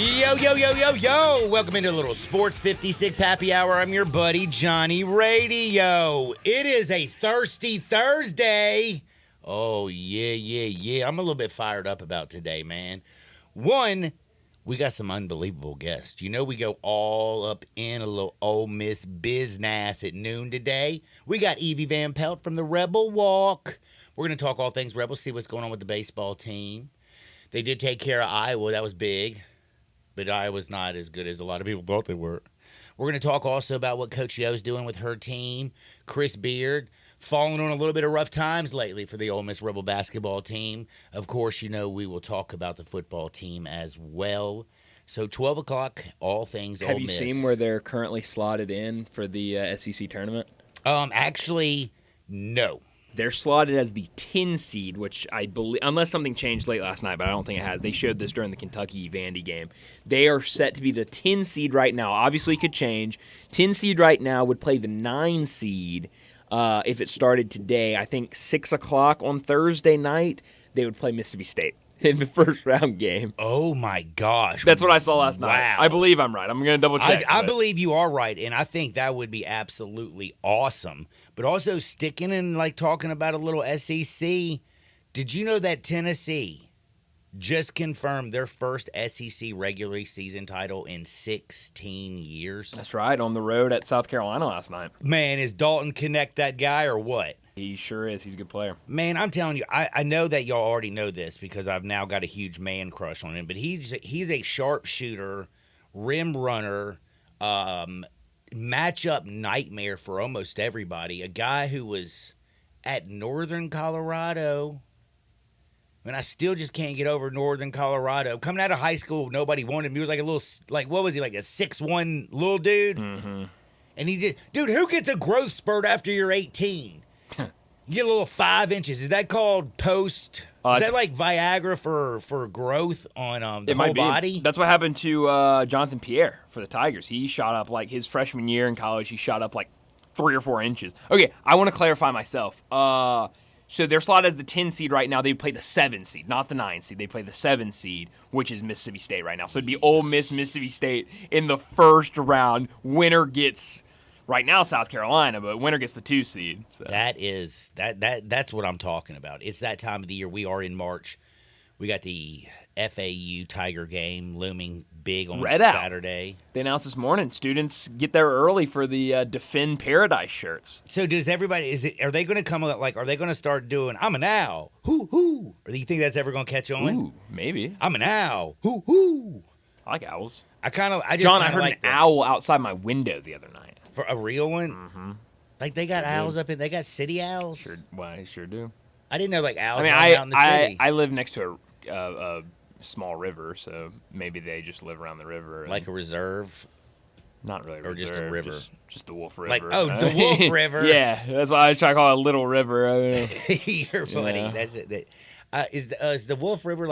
Yo, yo, yo, yo, yo. Welcome into a little Sports 56 Happy Hour. I'm your buddy, Johnny Radio. It is a thirsty Thursday. Oh, yeah. I'm a little bit fired up about today, man. One, we got some unbelievable guests. You know we go all up in a little Ole Miss business at noon today. We got Evie Van Pelt from the Rebel Walk. We're going to talk all things Rebels, see what's going on with the baseball team. They did take care of Iowa. That was big. But Iowa's not as good as a lot of people thought they were. We're going to talk also about what Coach Yo's doing with her team. Chris Beard falling on a little bit of rough times lately for the Ole Miss Rebel basketball team. Of course, you know we will talk about the football team as well. So 12 o'clock, all things Ole Miss. Have you seen where they're currently slotted in for the SEC tournament? Actually, no. They're slotted as the 10 seed, which I believe, unless something changed late last night, but I don't think it has. They showed this during the Kentucky-Vandy game. They are set to be the 10 seed right now. Obviously, it could change. 10 seed right now would play the 9 seed if it started today. I think 6 o'clock on Thursday night, they would play Mississippi State in the first round game. Oh, my gosh. That's what I saw last night. Wow. I believe I'm right. I'm going to double check. I believe you are right, and I think that would be absolutely awesome. But also sticking and talking about a little SEC, did you know that Tennessee just confirmed their first SEC regular season title in 16 years? That's right, on the road at South Carolina last night. Man, is Dalton Connect that guy or what? He sure is. He's a good player. Man, I'm telling you, I know that y'all already know this because I've now got a huge man crush on him, but he's a sharpshooter, rim runner, matchup nightmare for almost everybody. A guy who was at Northern Colorado. And I still just can't get over Northern Colorado. Coming out of high school, nobody wanted him. He was like a little, what was he, like a 6'1" little dude? Mm-hmm. And he just, dude, who gets a growth spurt after you're 18? You get a little 5 inches. Is that called post? Is that like Viagra for growth on the whole body? That's what happened to Jonathan Pierre for the Tigers. He shot up his freshman year in college. He shot up 3 or 4 inches. Okay, I want to clarify myself. So they're slotted as the 10 seed right now. They play the 7 seed, not the 9 seed. They play the 7 seed, which is Mississippi State right now. So it'd be Ole Miss, Mississippi State in the first round. Winner gets. Right now, South Carolina, but winner gets the 2 seed. So. That's what I'm talking about. It's that time of the year. We are in March. We got the FAU Tiger game looming big on Saturday. They announced this morning students get there early for the Defend Paradise shirts. So does everybody? Are they going to come are they going to start doing I'm an owl, hoo hoo? Or do you think that's ever going to catch on? Ooh, maybe. I'm an owl, hoo hoo. I like owls. I heard an owl outside my window the other night. For a real one? Mm-hmm. They got owls up in, they got city owls? Sure, I sure do. I didn't know owls out in the city. I live next to a small river, so maybe they just live around the river. Like a reserve? Not really a reserve. Or just a river? Just the Wolf River. The Wolf River? Yeah, that's why I was trying to call it a little river. You're funny. Yeah. That's it. Is the Wolf River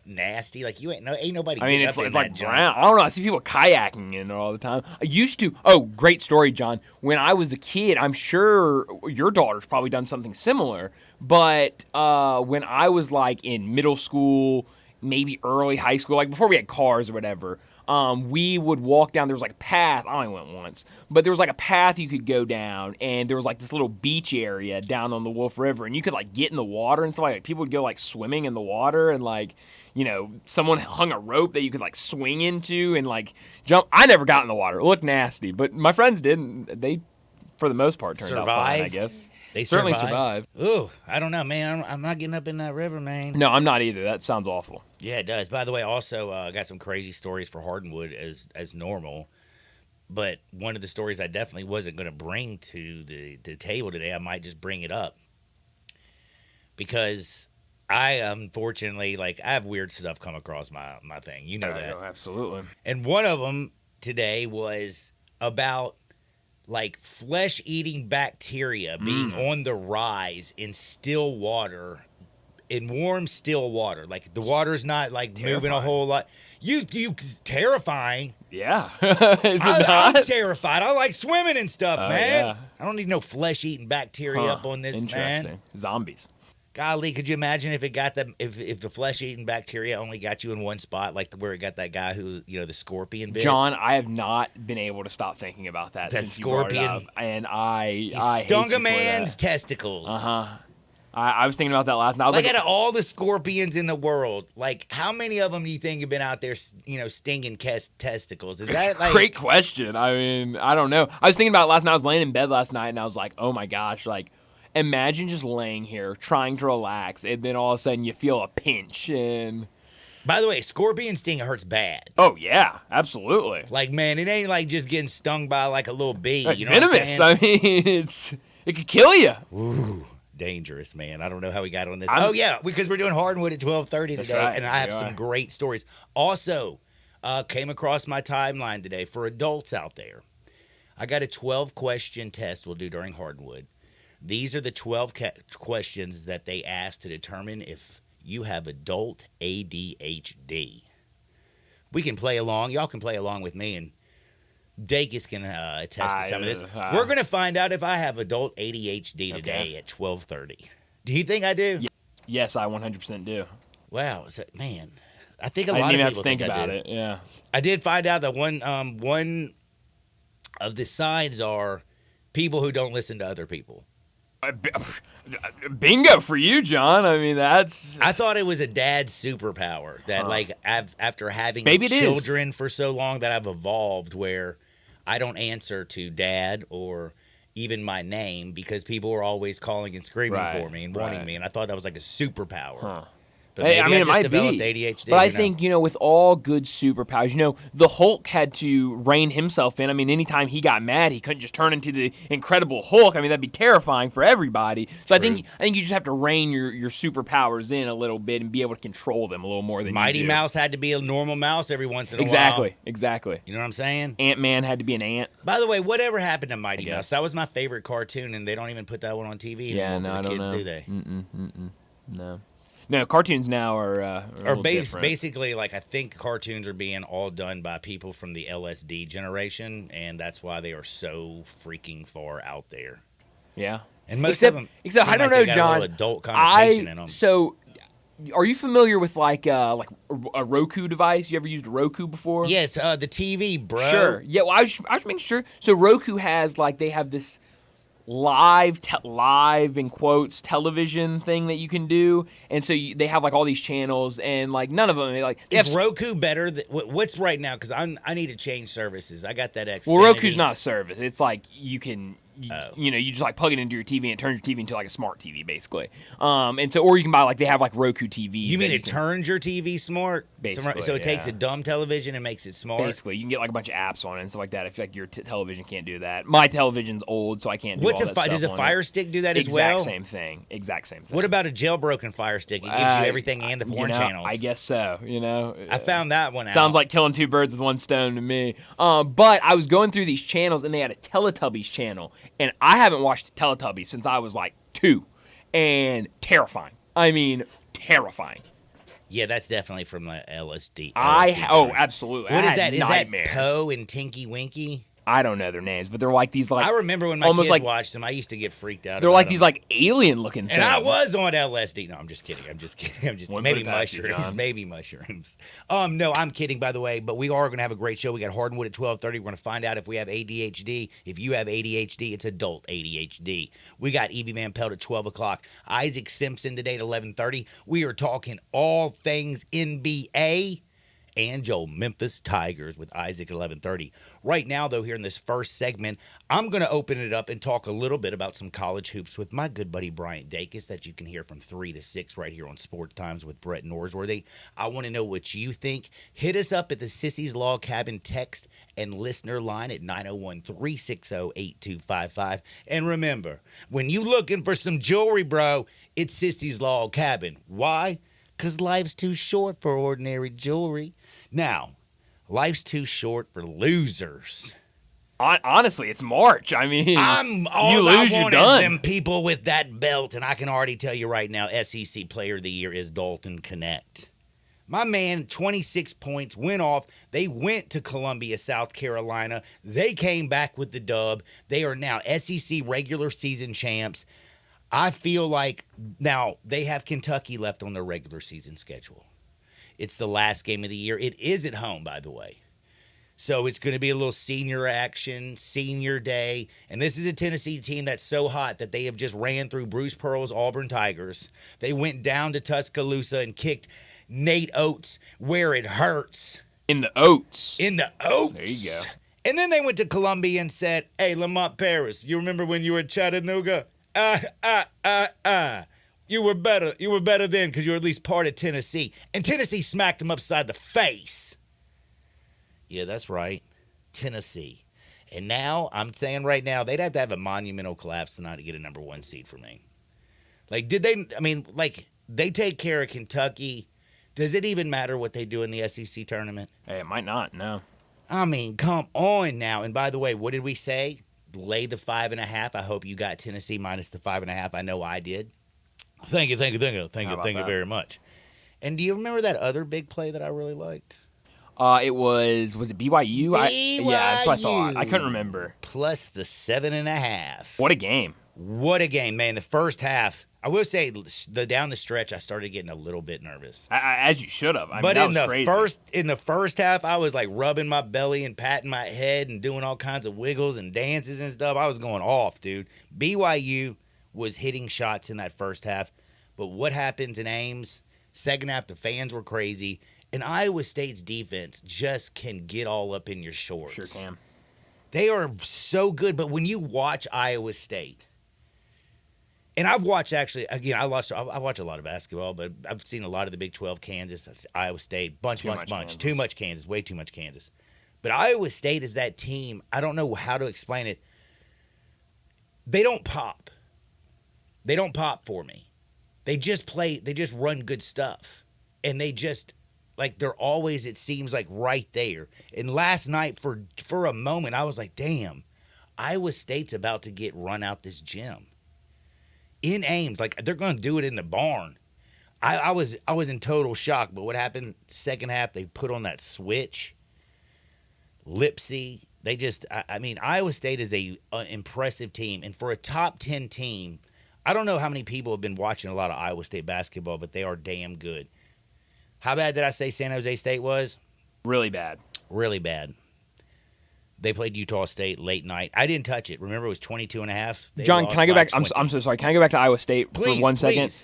nasty? You ain't nobody. It's like brown. I don't know. I see people kayaking in there all the time. I used to. Oh, great story, John. When I was a kid, I'm sure your daughter's probably done something similar. But when I was in middle school, maybe early high school, before we had cars or whatever. We would walk down. There was a path. I only went once, but there was a path you could go down, and there was this little beach area down on the Wolf River, and you could get in the water and stuff. People would go swimming in the water, and someone hung a rope that you could swing into and jump. I never got in the water. It looked nasty, but my friends did. And they, for the most part, turned out fine, I guess. They certainly survived. Ooh, I don't know, man. I'm not getting up in that river, man. No, I'm not either. That sounds awful. Yeah, it does. By the way, also, I got some crazy stories for Hardwood as normal. But one of the stories I definitely wasn't going to bring to the table today, I might just bring it up. Because I, unfortunately, I have weird stuff come across my thing. You know that. No, absolutely. And one of them today was about flesh-eating bacteria being on the rise in still water, in warm, still water. The water's not, moving a whole lot. You terrifying. Yeah. Is it not? I'm terrified. I like swimming and stuff, man. Yeah. I don't need no flesh-eating bacteria up on this, Interesting. man. Zombies. Golly, could you imagine if it got them if the flesh-eating bacteria only got you in one spot, like where it got that guy who the scorpion bit? John, I have not been able to stop thinking about that since you brought it scorpion. up, and I Stung hate you a man's for testicles. that. I was thinking about that last night. I was Like out of all the scorpions in the world, like how many of them do you think have been out there, stinging testicles? Is that like great question. I mean, I don't know. I was thinking about it last night. I was laying in bed last night, and I was like, oh my gosh, like imagine just laying here trying to relax, and then all of a sudden you feel a pinch, and By the way, scorpion sting hurts bad. oh yeah, absolutely. Like man, it ain't like just getting stung by like a little bee. It's You know what I'm venomous. saying? I mean, it could kill you. Ooh, dangerous, man. I don't know how we got on this. I'm- Oh yeah, because we're doing Hardwood at 12:30 That's today, right, and I have we some are. great stories. Also, came across my timeline today for adults out there. I got a 12-question test we'll do during Hardwood. These are the 12 questions that they ask to determine if you have adult ADHD. We can play along. Y'all can play along with me, and Dacus can attest to some of this. We're going to find out if I have adult ADHD today at 12:30. Do you think I do? Yeah. Yes, I 100% do. Wow, man. I think a I lot didn't even of have people to think I about do. it. Yeah. I did find out that one of the signs are people who don't listen to other people. Bingo for you, John. I mean, that's I thought it was a dad's superpower that, like, after having Maybe it is. children for so long, that I've evolved where I don't answer to dad or even my name because people are always calling and screaming Right, for me and wanting right. me, and I thought that was like a superpower. Huh. But Hey, maybe I mean, I it just might developed be. ADHD. But I you know? think, with all good superpowers, the Hulk had to rein himself in. I mean, anytime he got mad, he couldn't just turn into the Incredible Hulk. I mean, that'd be terrifying for everybody. So I think you just have to rein your superpowers in a little bit and be able to control them a little more than Mighty you do. Mouse had to be a normal mouse every once in a while. Exactly. You know what I'm saying? Ant-Man had to be an ant. By the way, whatever happened to Mighty I guess. Mouse? That was my favorite cartoon, and they don't even put that one on TV Yeah, anymore no, for I the don't kids, know. do they? No, cartoons now are a Or little different. basically, like, I think cartoons are being all done by people from the LSD generation, and that's why they are so freaking far out there. Yeah. And most Except- of them, except seem I don't like they know, got a little John. adult connotation in them. So, are you familiar with like a Roku device? You ever used a Roku before? Yeah, it's the TV, bro. Sure. Yeah. Well, I was making sure. So Roku has they have this live in quotes television thing that you can do, and so they have all these channels, and none of them they Is have, Roku better? What's right now? Because I need to change services. I got that Xfinity. well, Roku's not a service. It's you can. You just plug it into your TV and it turns your TV into a smart TV basically. And so, or you can buy they have Roku TVs. You mean that it can- turns your TV smart? Basically, so it takes yeah. a dumb television and makes it smart. Basically, you can get a bunch of apps on it and stuff like that. I feel like your television can't do that. My television's old, so I can't do What's all a that stuff does a on Fire it. Stick do that as well? Exact same thing. What about a jailbroken Fire Stick? It gives you everything and the porn channels. I guess so. I found that one out. Sounds like killing two birds with one stone to me. But I was going through these channels, and they had a Teletubbies channel, and I haven't watched Teletubbies since I was 2, and terrifying. I mean, terrifying. Yeah, that's definitely from the LSD. Absolutely. What I is had that? Is nightmares. that Poe and Tinky Winky? I don't know their names, but they're these I remember when my almost kids watched them, I used to get freaked out. they're about these them. alien looking things. And I was on LSD. No, I'm just kidding. Wouldn't Maybe put it past you, mushrooms. John. Maybe mushrooms. No, I'm kidding, by the way. But we are going to have a great show. We got Hardwood at 12:30. We're going to find out if we have ADHD. If you have ADHD, it's adult ADHD. We got Evie Van Pelt at 12 o'clock. Isaac Simpson today at 11:30. We are talking all things NBA and your Memphis Tigers with Isaac at 11:30. Right now, though, here in this first segment, I'm going to open it up and talk a little bit about some college hoops with my good buddy Bryant Dacus that you can hear from 3 to 6 right here on Sport Times with Brett Norsworthy. I want to know what you think. Hit us up at the Sissy's Log Cabin text and listener line at 901-360-8255. And remember, when you looking for some jewelry, bro, it's Sissy's Log Cabin. Why? Because life's too short for ordinary jewelry. Now, life's too short for losers. Honestly, it's March. I mean, All you I lose, you're want is done. them people with that belt, and I can already tell you right now, SEC Player of the Year is Dalton Connect. My man, 26 points, went off. They went to Columbia, South Carolina. They came back with the dub. They are now SEC regular season champs. I feel like now they have Kentucky left on their regular season schedule. It's the last game of the year. It is at home, by the way. So it's going to be a little senior action, senior day. And this is a Tennessee team that's so hot that they have just ran through Bruce Pearl's Auburn Tigers. They went down to Tuscaloosa and kicked Nate Oates where it hurts. In the Oats. In the Oats. There you go. And then they went to Columbia and said, hey, Lamont Paris, you remember when you were at Chattanooga? You were better. You were better then because you were at least part of Tennessee. And Tennessee smacked them upside the face. Yeah, that's right. Tennessee. And now, I'm saying right now, they'd have to have a monumental collapse tonight to get a number 1 seed for me. Like, they take care of Kentucky. Does it even matter what they do in the SEC tournament? Hey, it might not, no. I mean, come on now. And by the way, what did we say? Lay the 5.5. I hope you got Tennessee minus the 5.5. I know I did. Thank you very much. And do you remember that other big play that I really liked? Was it BYU? Yeah, that's what I thought. I couldn't remember. Plus the 7.5. What a game. What a game, man. The first half, I will say, down the stretch, I started getting a little bit nervous. As you should have. But in the first half, I was like rubbing my belly and patting my head and doing all kinds of wiggles and dances and stuff. I was going off, dude. BYU was hitting shots in that first half. But what happens in Ames? Second half, the fans were crazy. And Iowa State's defense just can get all up in your shorts. Sure can. They are so good. But when you watch Iowa State, and I've watched actually, again, I watch a lot of basketball, but I've seen a lot of the Big 12, Kansas, Iowa State, bunch. Too much Kansas, way too much Kansas. But Iowa State is that team, I don't know how to explain it. They don't pop. They don't pop for me. They just run good stuff. And they just, like, they're always, it seems like, right there. And last night, for a moment, I was like, damn, Iowa State's about to get run out this gym. In Ames, like, they're going to do it in the barn. I was in total shock. But what happened second half, they put on that switch. Lipsy, they just, I mean, Iowa State is an impressive team. And for a top 10 team, I don't know how many people have been watching a lot of Iowa State basketball, but they are damn good. How bad did I say San Jose State was? Really bad. Really bad. They played Utah State late night. I didn't touch it. Remember, it was 22.5. John, can I go back? I'm so sorry. Can I go back to Iowa State for 1 second?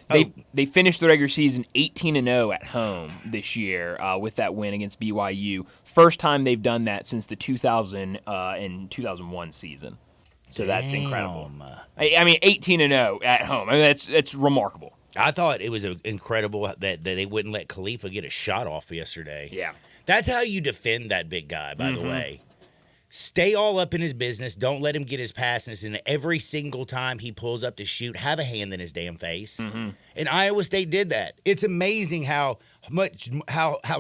They finished the regular season 18-0 at home this year with that win against BYU. First time they've done that since the 2000 and 2001 season. So that's incredible. I mean, 18-0 at home. I mean, that's remarkable. I thought it was incredible that they wouldn't let Khalifa get a shot off yesterday. Yeah. That's how you defend that big guy, by the way. Stay all up in his business. Don't let him get his passes. And every single time he pulls up to shoot, have a hand in his damn face. And Iowa State did that. It's amazing how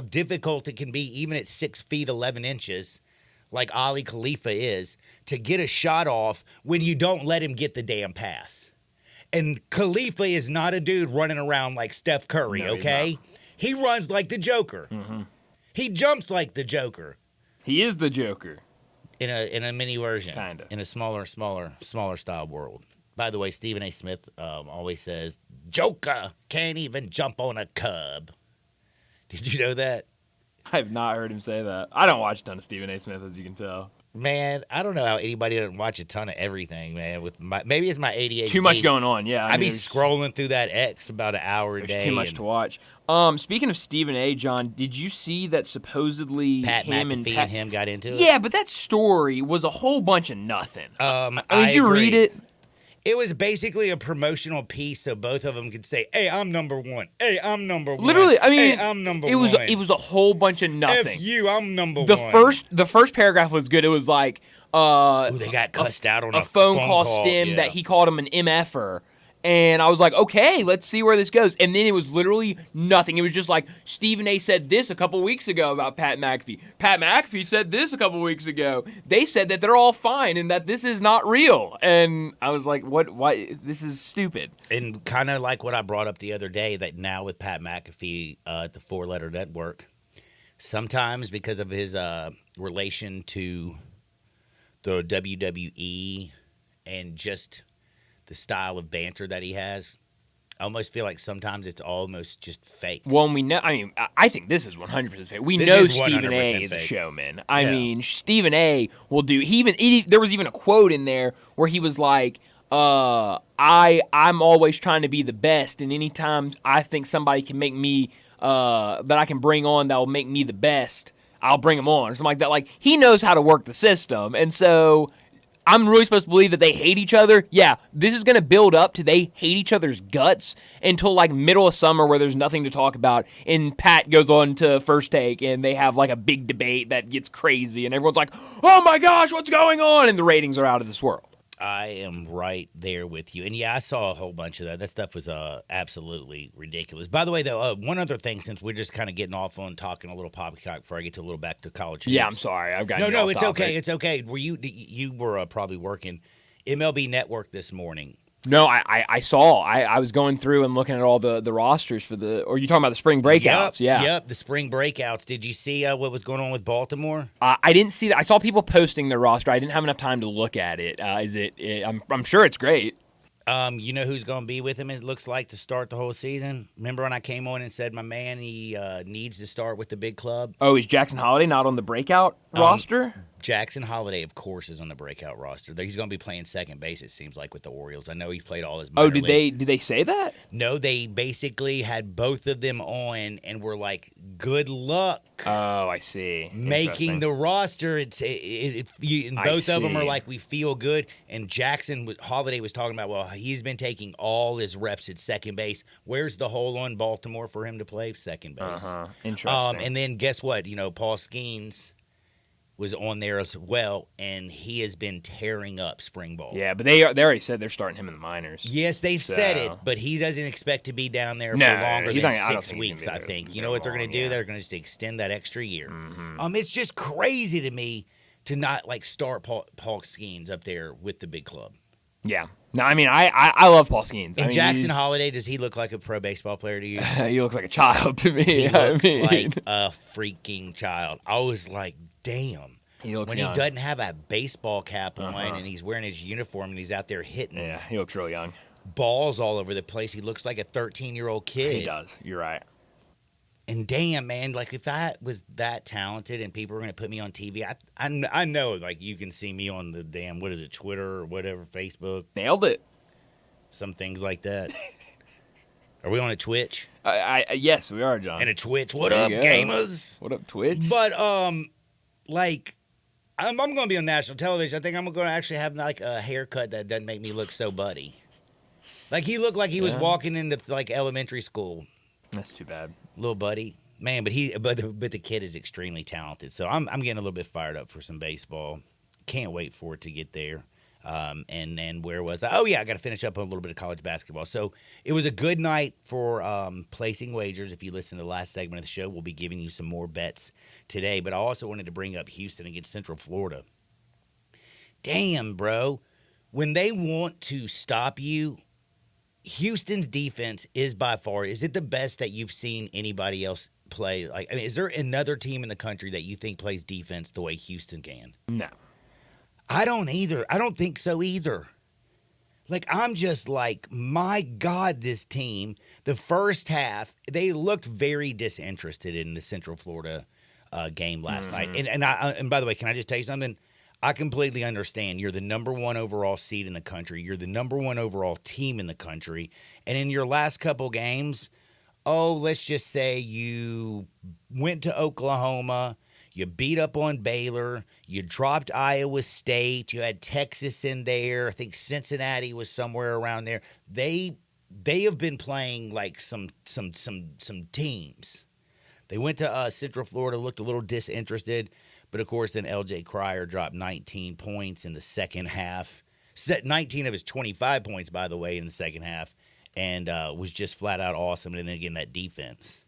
difficult it can be, even at 6 feet 11 inches, like Ali Khalifa is, to get a shot off when you don't let him get the damn pass. And Khalifa is not a dude running around like Steph Curry, okay? He runs like the Joker. He jumps like the Joker. He is the Joker. In a mini version. Kind of. In a smaller style world. By the way, Stephen A. Smith always says, Joker can't even jump on a cub. Did you know that? I have not heard him say that. I don't watch a ton of Stephen A. Smith, as you can tell. Man, I don't know how anybody doesn't watch a ton of everything, man. Maybe it's my ADHD. Too much going on, yeah. I be scrolling through that X about an hour a day. There's too much to watch. Speaking of Stephen A., John, did you see that supposedly Pat him McAfee and him got into it? Yeah, but that story was a whole bunch of nothing. Did you agree. read it? It was basically a promotional piece so both of them could say, hey, I'm number one. Hey, I'm number one. Literally, I mean, hey, I'm number it one. It was a whole bunch of nothing. F you, I'm number the one. The first paragraph was good. It was like they got cussed out on a phone call stem that he called him an MFer. And I was like, okay, let's see where this goes. And then it was literally nothing. It was just like, Stephen A. said this a couple weeks ago about Pat McAfee. Pat McAfee said this a couple weeks ago. They said that they're all fine and that this is not real. And I was like, what? Why? This is stupid. And kind of like what I brought up the other day, that now with Pat McAfee at the Four Letter Network, sometimes because of his relation to the WWE and just the style of banter that he has. I almost feel like sometimes it's almost just fake. Well, we know. I mean, I think this is 100% fake. We This know is Stephen A. 100% is a fake. showman. I Yeah. mean, Stephen A. will do. There was even a quote in there where he was like, I'm always trying to be the best, and anytime I think somebody can make me that I can bring on that will make me the best, I'll bring them on or something like that. Like, he knows how to work the system, and so I'm really supposed to believe that they hate each other. Yeah, this is going to build up to they hate each other's guts until like middle of summer where there's nothing to talk about, and Pat goes on to First Take and they have like a big debate that gets crazy and everyone's like, oh my gosh, what's going on? And the ratings are out of this world. I am right there with you. And yeah, I saw a whole bunch of that. That stuff was absolutely ridiculous. By the way, though, one other thing, since we're just kind of getting off on talking a little poppycock before I get to a little back to college. Yeah, hoops. I'm sorry. I've got No, it's okay. It's okay. Were you were probably working MLB Network this morning? No, I saw. I was going through and looking at all the rosters for or you talking about the spring breakouts? Yep, the spring breakouts. Did you see what was going on with Baltimore? I didn't see that. I saw people posting their roster. I didn't have enough time to look at it. I'm sure it's great. You know who's going to be with him, it looks like, to start the whole season? Remember when I came on and said my man, he needs to start with the big club? Oh, is Jackson Holiday not on the breakout roster? Jackson Holiday, of course, is on the breakout roster. He's going to be playing second base, it seems like, with the Orioles. I know he's played all his minor league. Did they say that? No, they basically had both of them on and were like, good luck. Oh, I see. Making the roster. And both of them are see. like, we feel good. And Jackson Holiday was talking about, well, he's been taking all his reps at second base. Where's the hole on Baltimore for him to play second base? Interesting. And then guess what? Paul Skeens was on there as well, and he has been tearing up spring ball. Yeah, but they already said they're starting him in the minors. Yes, they've said it, but he doesn't expect to be down there for longer than 6 weeks, I think. You know what they're going to do? They're going to just extend that extra year. Mm-hmm. It's just crazy to me to not like start Paul Skeens up there with the big club. Yeah. No, I mean, I love Paul Skeens. And Jackson Holiday, does he look like a pro baseball player to you? He looks like a child to me. He looks like a freaking child. I was like, damn. He looks when young. he doesn't have a baseball cap on and he's wearing his uniform and he's out there hitting he looks real young. balls all over the place, he looks like a 13-year-old kid. He does. You're right. And damn, man, like if I was that talented and people were going to put me on TV, I know, like you can see me on the damn, what is it, Twitter or whatever, Facebook. Nailed it. Some things like that. Are we on a Twitch? Yes, we are, John. And a Twitch. What up, gamers? What up, Twitch? But, like, I'm going to be on national television. I think I'm going to actually have, like, a haircut that doesn't make me look so buddy. Like, he looked like he was walking into, like, elementary school. That's too bad. Little buddy. Man, but the kid is extremely talented. So I'm getting a little bit fired up for some baseball. Can't wait for it to get there. And then where was I? Oh, yeah, I got to finish up on a little bit of college basketball. So it was a good night for placing wagers. If you listen to the last segment of the show, we'll be giving you some more bets today. But I also wanted to bring up Houston against Central Florida. Damn, bro. When they want to stop you, Houston's defense is by far, is it the best that you've seen anybody else play? Like, I mean, is there another team in the country that you think plays defense the way Houston can? No. I don't either. I don't think so either. Like, I'm just like, my God, this team, the first half, they looked very disinterested in the Central Florida game last night. And by the way, can I just tell you something? I completely understand. You're the number one overall seed in the country. You're the number one overall team in the country. And in your last couple games, let's just say you went to Oklahoma, you beat up on Baylor, you dropped Iowa State, you had Texas in there. I think Cincinnati was somewhere around there. They have been playing like some teams. They went to Central Florida, looked a little disinterested. But, of course, then L.J. Cryer dropped 19 points in the second half. 19 of his 25 points, by the way, in the second half. And was just flat out awesome. And then, again, that defense.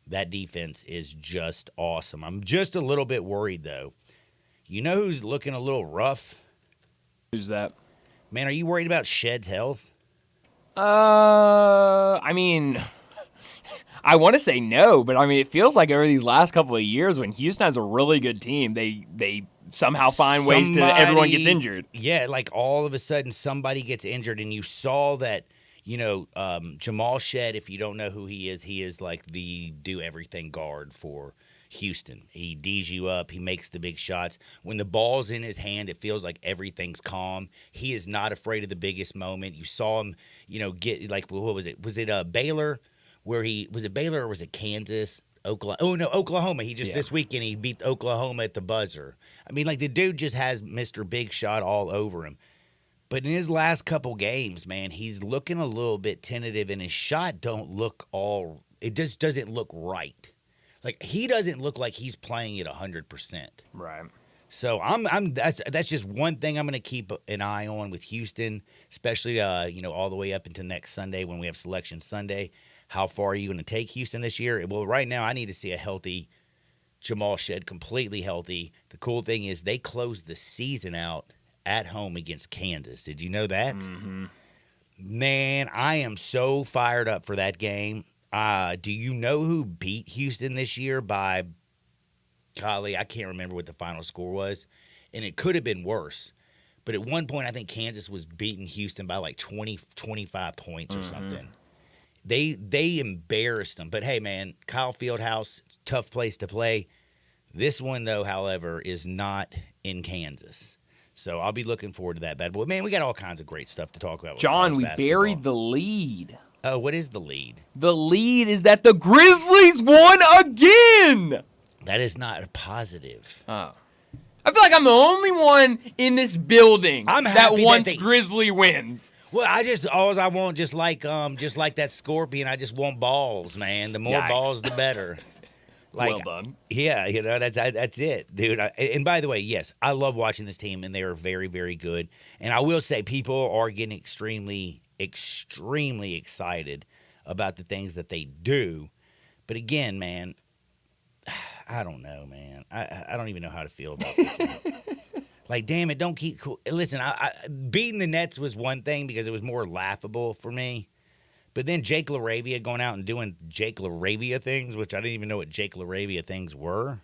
That defense is just awesome. I'm just a little bit worried, though. You know who's looking a little rough? Who's that? Man, are you worried about Shed's health? I mean, I want to say no, but I mean, it feels like over these last couple of years when Houston has a really good team, they somehow find ways to everyone gets injured. Yeah, like all of a sudden somebody gets injured, and you saw that, Jamal Shead, if you don't know who he is like the do-everything guard for Houston. He D's you up. He makes the big shots. When the ball's in his hand, it feels like everything's calm. He is not afraid of the biggest moment. You saw him, get like, what was it? Was it Baylor? Was it Baylor or was it Kansas? Oklahoma. Oh, no, Oklahoma. This weekend, he beat Oklahoma at the buzzer. I mean, like, the dude just has Mr. Big Shot all over him. But in his last couple games, man, he's looking a little bit tentative, and his shot it just doesn't look right. Like, he doesn't look like he's playing at 100%. Right. So that's just one thing I'm going to keep an eye on with Houston, especially all the way up into next Sunday when we have Selection Sunday. How far are you going to take Houston this year? Well, right now I need to see a healthy Jamal Shead, completely healthy. The cool thing is they closed the season out at home against Kansas. Did you know that? Mm-hmm. Man, I am so fired up for that game. Do you know who beat Houston this year by, golly, I can't remember what the final score was, and it could have been worse. But at one point, I think Kansas was beating Houston by like 20, 25 points or something. They embarrassed them. But, hey, man, Kyle Fieldhouse, it's a tough place to play. This one, though, however, is not in Kansas. So I'll be looking forward to that bad boy. Man, we got all kinds of great stuff to talk about with John, we basketball. buried the lead. Oh, what is the lead? The lead is that the Grizzlies won again. That is not a positive. Oh. I feel like I'm the only one in this building that wants Grizzly wins. Well, I want just like that scorpion, I just want balls, man. The more balls, the better. Well done. Yeah, that's it, dude. And by the way, yes, I love watching this team, and they are very, very good. And I will say, people are getting extremely, extremely excited about the things that they do. But again, man, I don't know, man. I don't even know how to feel about this one. Like, damn it, don't keep cool. Listen, beating the Nets was one thing because it was more laughable for me. But then Jake LaRavia going out and doing Jake LaRavia things, which I didn't even know what Jake LaRavia things were.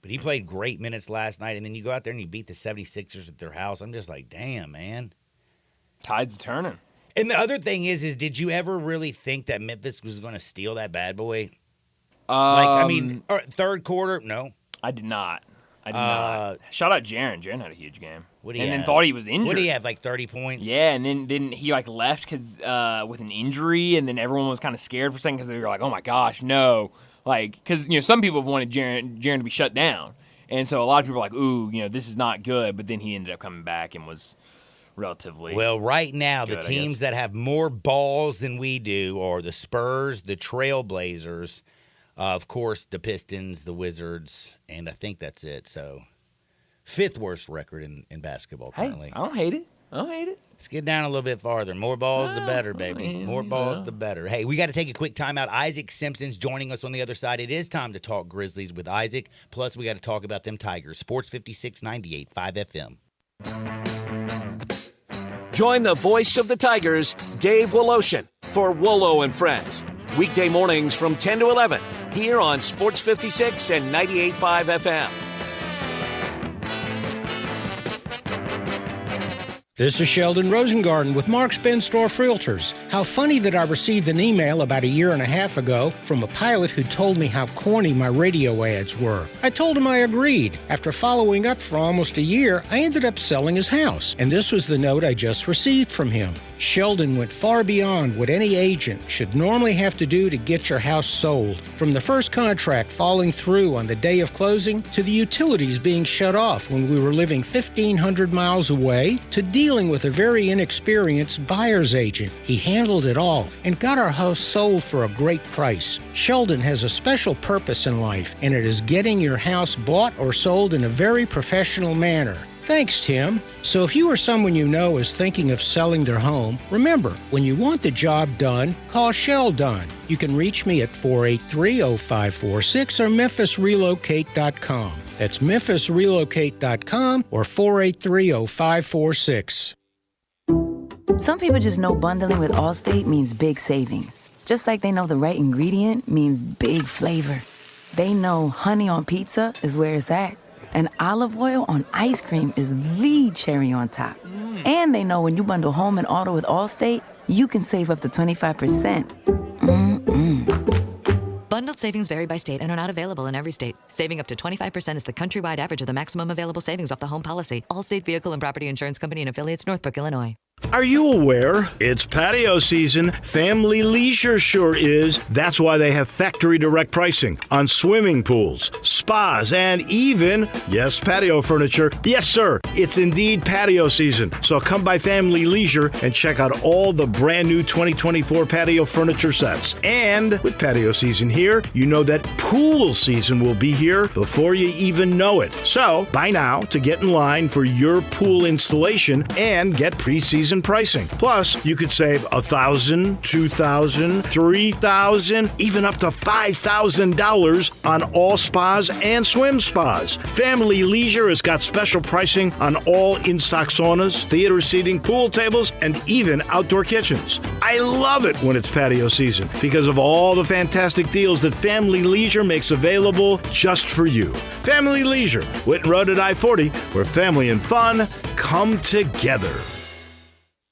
But he played great minutes last night, and then you go out there and you beat the 76ers at their house. I'm just like, damn, man. Tide's turning. And the other thing is did you ever really think that Memphis was going to steal that bad boy? Third quarter? No. I did not. Shout out Jaren. Jaren had a huge game. Then thought he was injured. What did he have, like 30 points? Yeah, and then he left because with an injury, and then everyone was kind of scared for a second because they were like, oh my gosh, no. Because some people have wanted Jaren to be shut down. And so a lot of people are like, ooh, this is not good. But then he ended up coming back and was relatively Well, right now, good, the teams that have more balls than we do are the Spurs, the Trailblazers, of course, the Pistons, the Wizards, and I think that's it. So, fifth worst record in basketball currently. Hey, I don't hate it. Let's get down a little bit farther. More balls, the better, baby. More balls, the better. Hey, we got to take a quick timeout. Isaac Simpson's joining us on the other side. It is time to talk Grizzlies with Isaac. Plus, we got to talk about them Tigers. Sports 56 98.5 FM. Join the voice of the Tigers, Dave Woloshin, for Wolo and Friends. Weekday mornings from 10 to 11, here on Sports 56 and 98.5 FM. This is Sheldon Rosengarten with Mark's Ben Storff Realtors. How funny that I received an email about a year and a half ago from a pilot who told me how corny my radio ads were. I told him I agreed. After following up for almost a year, I ended up selling his house, and this was the note I just received from him. Sheldon went far beyond what any agent should normally have to do to get your house sold. From the first contract falling through on the day of closing, to the utilities being shut off when we were living 1,500 miles away, to dealing with a very inexperienced buyer's agent. He handled it all and got our house sold for a great price. Sheldon has a special purpose in life, and it is getting your house bought or sold in a very professional manner. Thanks, Tim. So if you or someone you know is thinking of selling their home, remember, when you want the job done, call Sheldon. You can reach me at 483-0546 or memphisrelocate.com. That's memphisrelocate.com or 483-0546. Some people just know bundling with Allstate means big savings. Just like they know the right ingredient means big flavor. They know honey on pizza is where it's at. And olive oil on ice cream is the cherry on top. And they know when you bundle home and auto with Allstate, you can save up to 25%. Bundled savings vary by state and are not available in every state. Saving up to 25% is the countrywide average of the maximum available savings off the home policy. Allstate Vehicle and Property Insurance Company and Affiliates, Northbrook, Illinois. Are you aware? It's patio season. Family Leisure sure is. That's why they have factory direct pricing on swimming pools, spas, and even, yes, patio furniture. Yes, sir, it's indeed patio season. So come by Family Leisure and check out all the brand new 2024 patio furniture sets. And with patio season here, you know that pool season will be here before you even know it. So buy now to get in line for your pool installation and get pre-season pricing. Plus, you could save $1,000, $2,000, $3,000, even up to $5,000 on all spas and swim spas. Family Leisure has got special pricing on all in-stock saunas, theater seating, pool tables, and even outdoor kitchens. I love it when it's patio season because of all the fantastic deals that Family Leisure makes available just for you. Family Leisure, Whitten Road at I-40, where family and fun come together.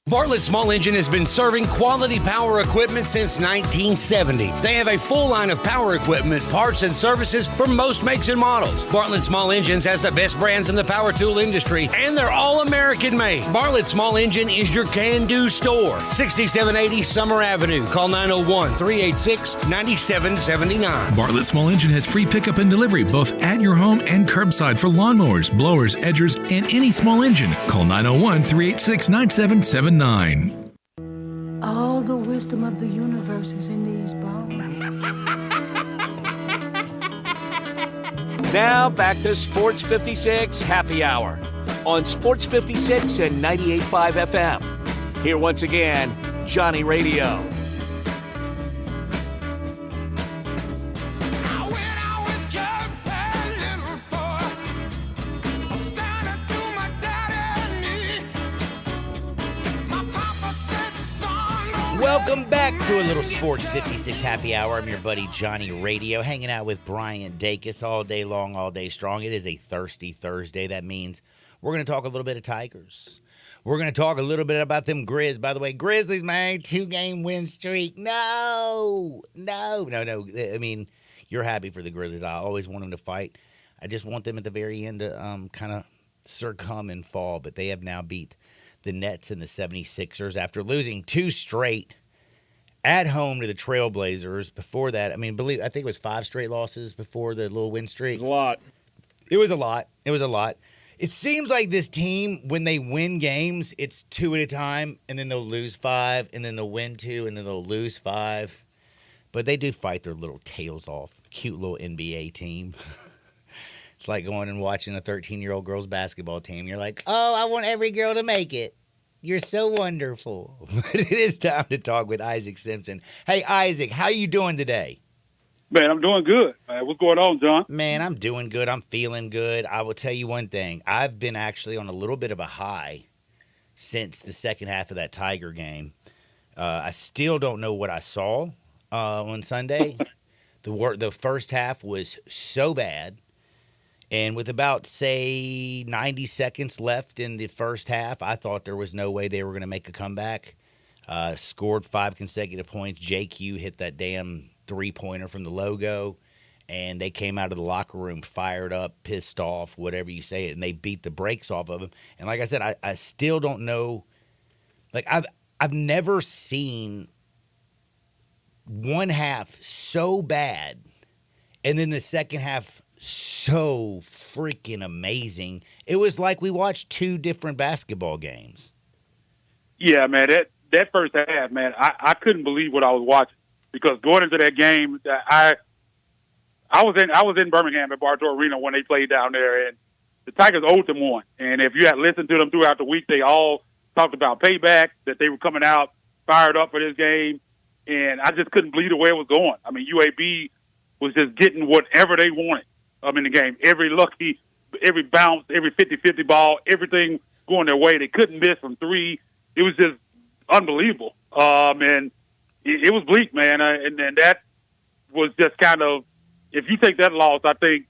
Bartlett Small Engine has been serving quality power equipment since 1970. They have a full line of power equipment, parts, and services for most makes and models. Bartlett Small Engines has the best brands in the power tool industry, and they're all American made. Bartlett Small Engine is your can-do store. 6780 Summer Avenue. Call 901-386-9779. Bartlett Small Engine has free pickup and delivery both at your home and curbside for lawnmowers, blowers, edgers, and any small engine. Call 901-386-9779. All the wisdom of the universe is in these bones. Now back to Sports 56 Happy Hour on Sports 56 and 98.5 FM. Here once again, Johnny Radio. Welcome back to a little Sports 56 Happy Hour. I'm your buddy Johnny Radio, hanging out with Brian Dacus all day long, all day strong. It is a thirsty Thursday. That means we're going to talk a little bit of Tigers. We're going to talk a little bit about them Grizz. By the way, Grizzlies, man, 2-game win streak. No. I mean, you're happy for the Grizzlies. I always want them to fight. I just want them at the very end to kind of succumb and fall. But they have now beat the Nets and the 76ers after losing 2 straight at home to the Trailblazers. Before that, I think it was 5 straight losses before the little win streak. It was a lot. It was a lot. It seems like this team, when they win games, it's 2 at a time, and then they'll lose 5, and then they'll win 2, and then they'll lose 5. But they do fight their little tails off. Cute little NBA team. It's like going and watching a 13-year-old girls basketball team. You're like, oh, I want every girl to make it. You're so wonderful. But it is time to talk with Isaac Simpson. Hey, Isaac, how you doing today? Man, I'm doing good. What's going on, John? Man, I'm doing good. I'm feeling good. I will tell you one thing. I've been actually on a little bit of a high since the second half of that Tiger game. I still don't know what I saw on Sunday. The first half was so bad. And with about, say, 90 seconds left in the first half, I thought there was no way they were going to make a comeback. Scored 5 consecutive points. JQ hit that damn three-pointer from the logo, and they came out of the locker room fired up, pissed off, whatever you say it, and they beat the brakes off of them. And like I said, I still don't know. Like, I've never seen one half so bad, and then the second half so freaking amazing. It was like we watched 2 different basketball games. Yeah, man, that first half, man, I couldn't believe what I was watching, because going into that game, I was in Birmingham at Bartow Arena when they played down there, and the Tigers owed them one. And if you had listened to them throughout the week, they all talked about payback, that they were coming out fired up for this game, and I just couldn't believe the way it was going. I mean, UAB was just getting whatever they wanted in the game. Every lucky, every bounce, every 50-50 ball, everything going their way. They couldn't miss from 3. It was just unbelievable. And it was bleak, man. And that was just kind of, if you take that loss, I think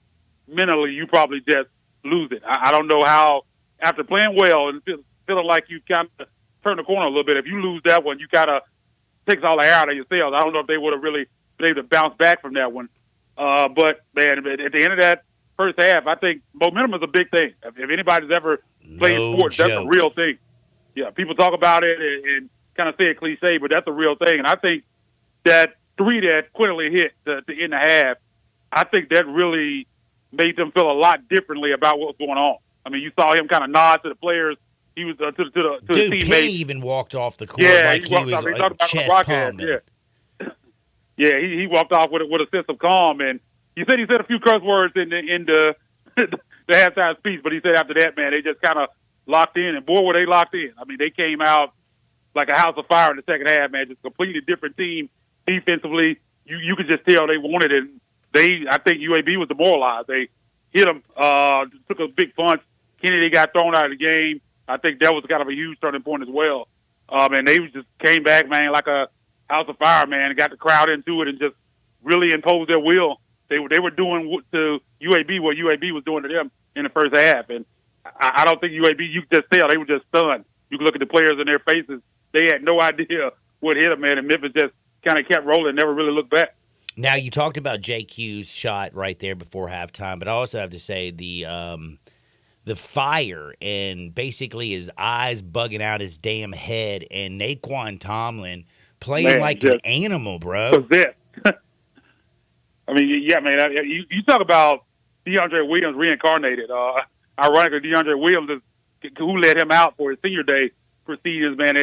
mentally you probably just lose it. I don't know how, after playing well and feeling like you kind of turned the corner a little bit, if you lose that one, you kind of takes all the air out of your sails. I don't know if they would have really been able to bounce back from that one. But, man, at the end of that first half, I think momentum is a big thing. If anybody's ever played sports, that's a real thing. Yeah, people talk about it and kind of say it cliche, but that's a real thing. And I think that three that Quinterly hit to end the half, I think that really made them feel a lot differently about what was going on. I mean, you saw him kind of nod to the players. He was to the teammates. Penny even walked off the court yeah, like he was like chest pumping. Yeah, he walked off with a sense of calm, and he said a few curse words in the the halftime speech, but he said after that, man, they just kind of locked in, and boy, were they locked in. I mean, they came out like a house of fire in the second half, man. Just a completely different team defensively. You could just tell they wanted it. I think UAB was demoralized. They hit them, took a big punch. Kennedy got thrown out of the game. I think that was kind of a huge turning point as well. And they just came back, man, like a house of fire, man, and got the crowd into it and just really imposed their will. They were doing to UAB what UAB was doing to them in the first half. And I don't think UAB, you could just tell, they were just stunned. You could look at the players in their faces. They had no idea what hit them, man, and Memphis just kind of kept rolling, never really looked back. Now, you talked about JQ's shot right there before halftime, but I also have to say the fire and basically his eyes bugging out his damn head and Naquan Tomlin playing like an animal, bro. I mean, yeah, man, you talk about DeAndre Williams reincarnated. Ironically, DeAndre Williams is who led him out for his senior day proceedings, man.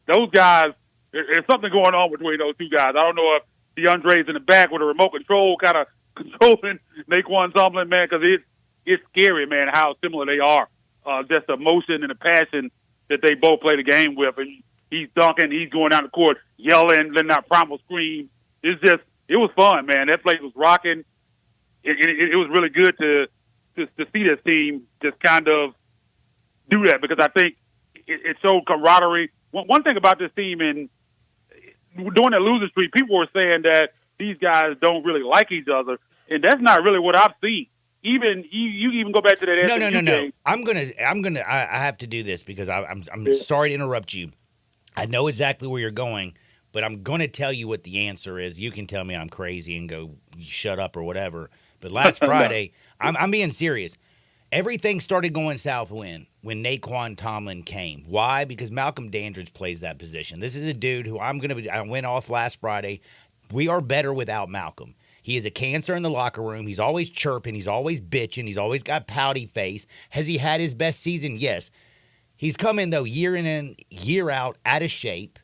Those guys, there's something going on between those two guys. I don't know if DeAndre's in the back with a remote control kind of controlling Naquan Tomlin, man, because it's scary, man, how similar they are. Just the emotion and the passion that they both play the game with. And he's dunking, he's going down the court, yelling, letting out primal screams. It was fun, man. That place was rocking. It was really good to see this team just kind of do that because I think it showed camaraderie. One thing about this team, and during that losing streak, people were saying that these guys don't really like each other, and that's not really what I've seen. Even you even go back to that. No. I have to do this because I'm sorry to interrupt you. I know exactly where you're going, but I'm going to tell you what the answer is. You can tell me I'm crazy and go shut up or whatever. But last Friday, I'm being serious. Everything started going south when Naquan Tomlin came. Why? Because Malcolm Dandridge plays that position. This is a dude who I went off last Friday. We are better without Malcolm. He is a cancer in the locker room. He's always chirping. He's always bitching. He's always got pouty face. Has he had his best season? Yes. He's come in, though, year in and year out, out of shape.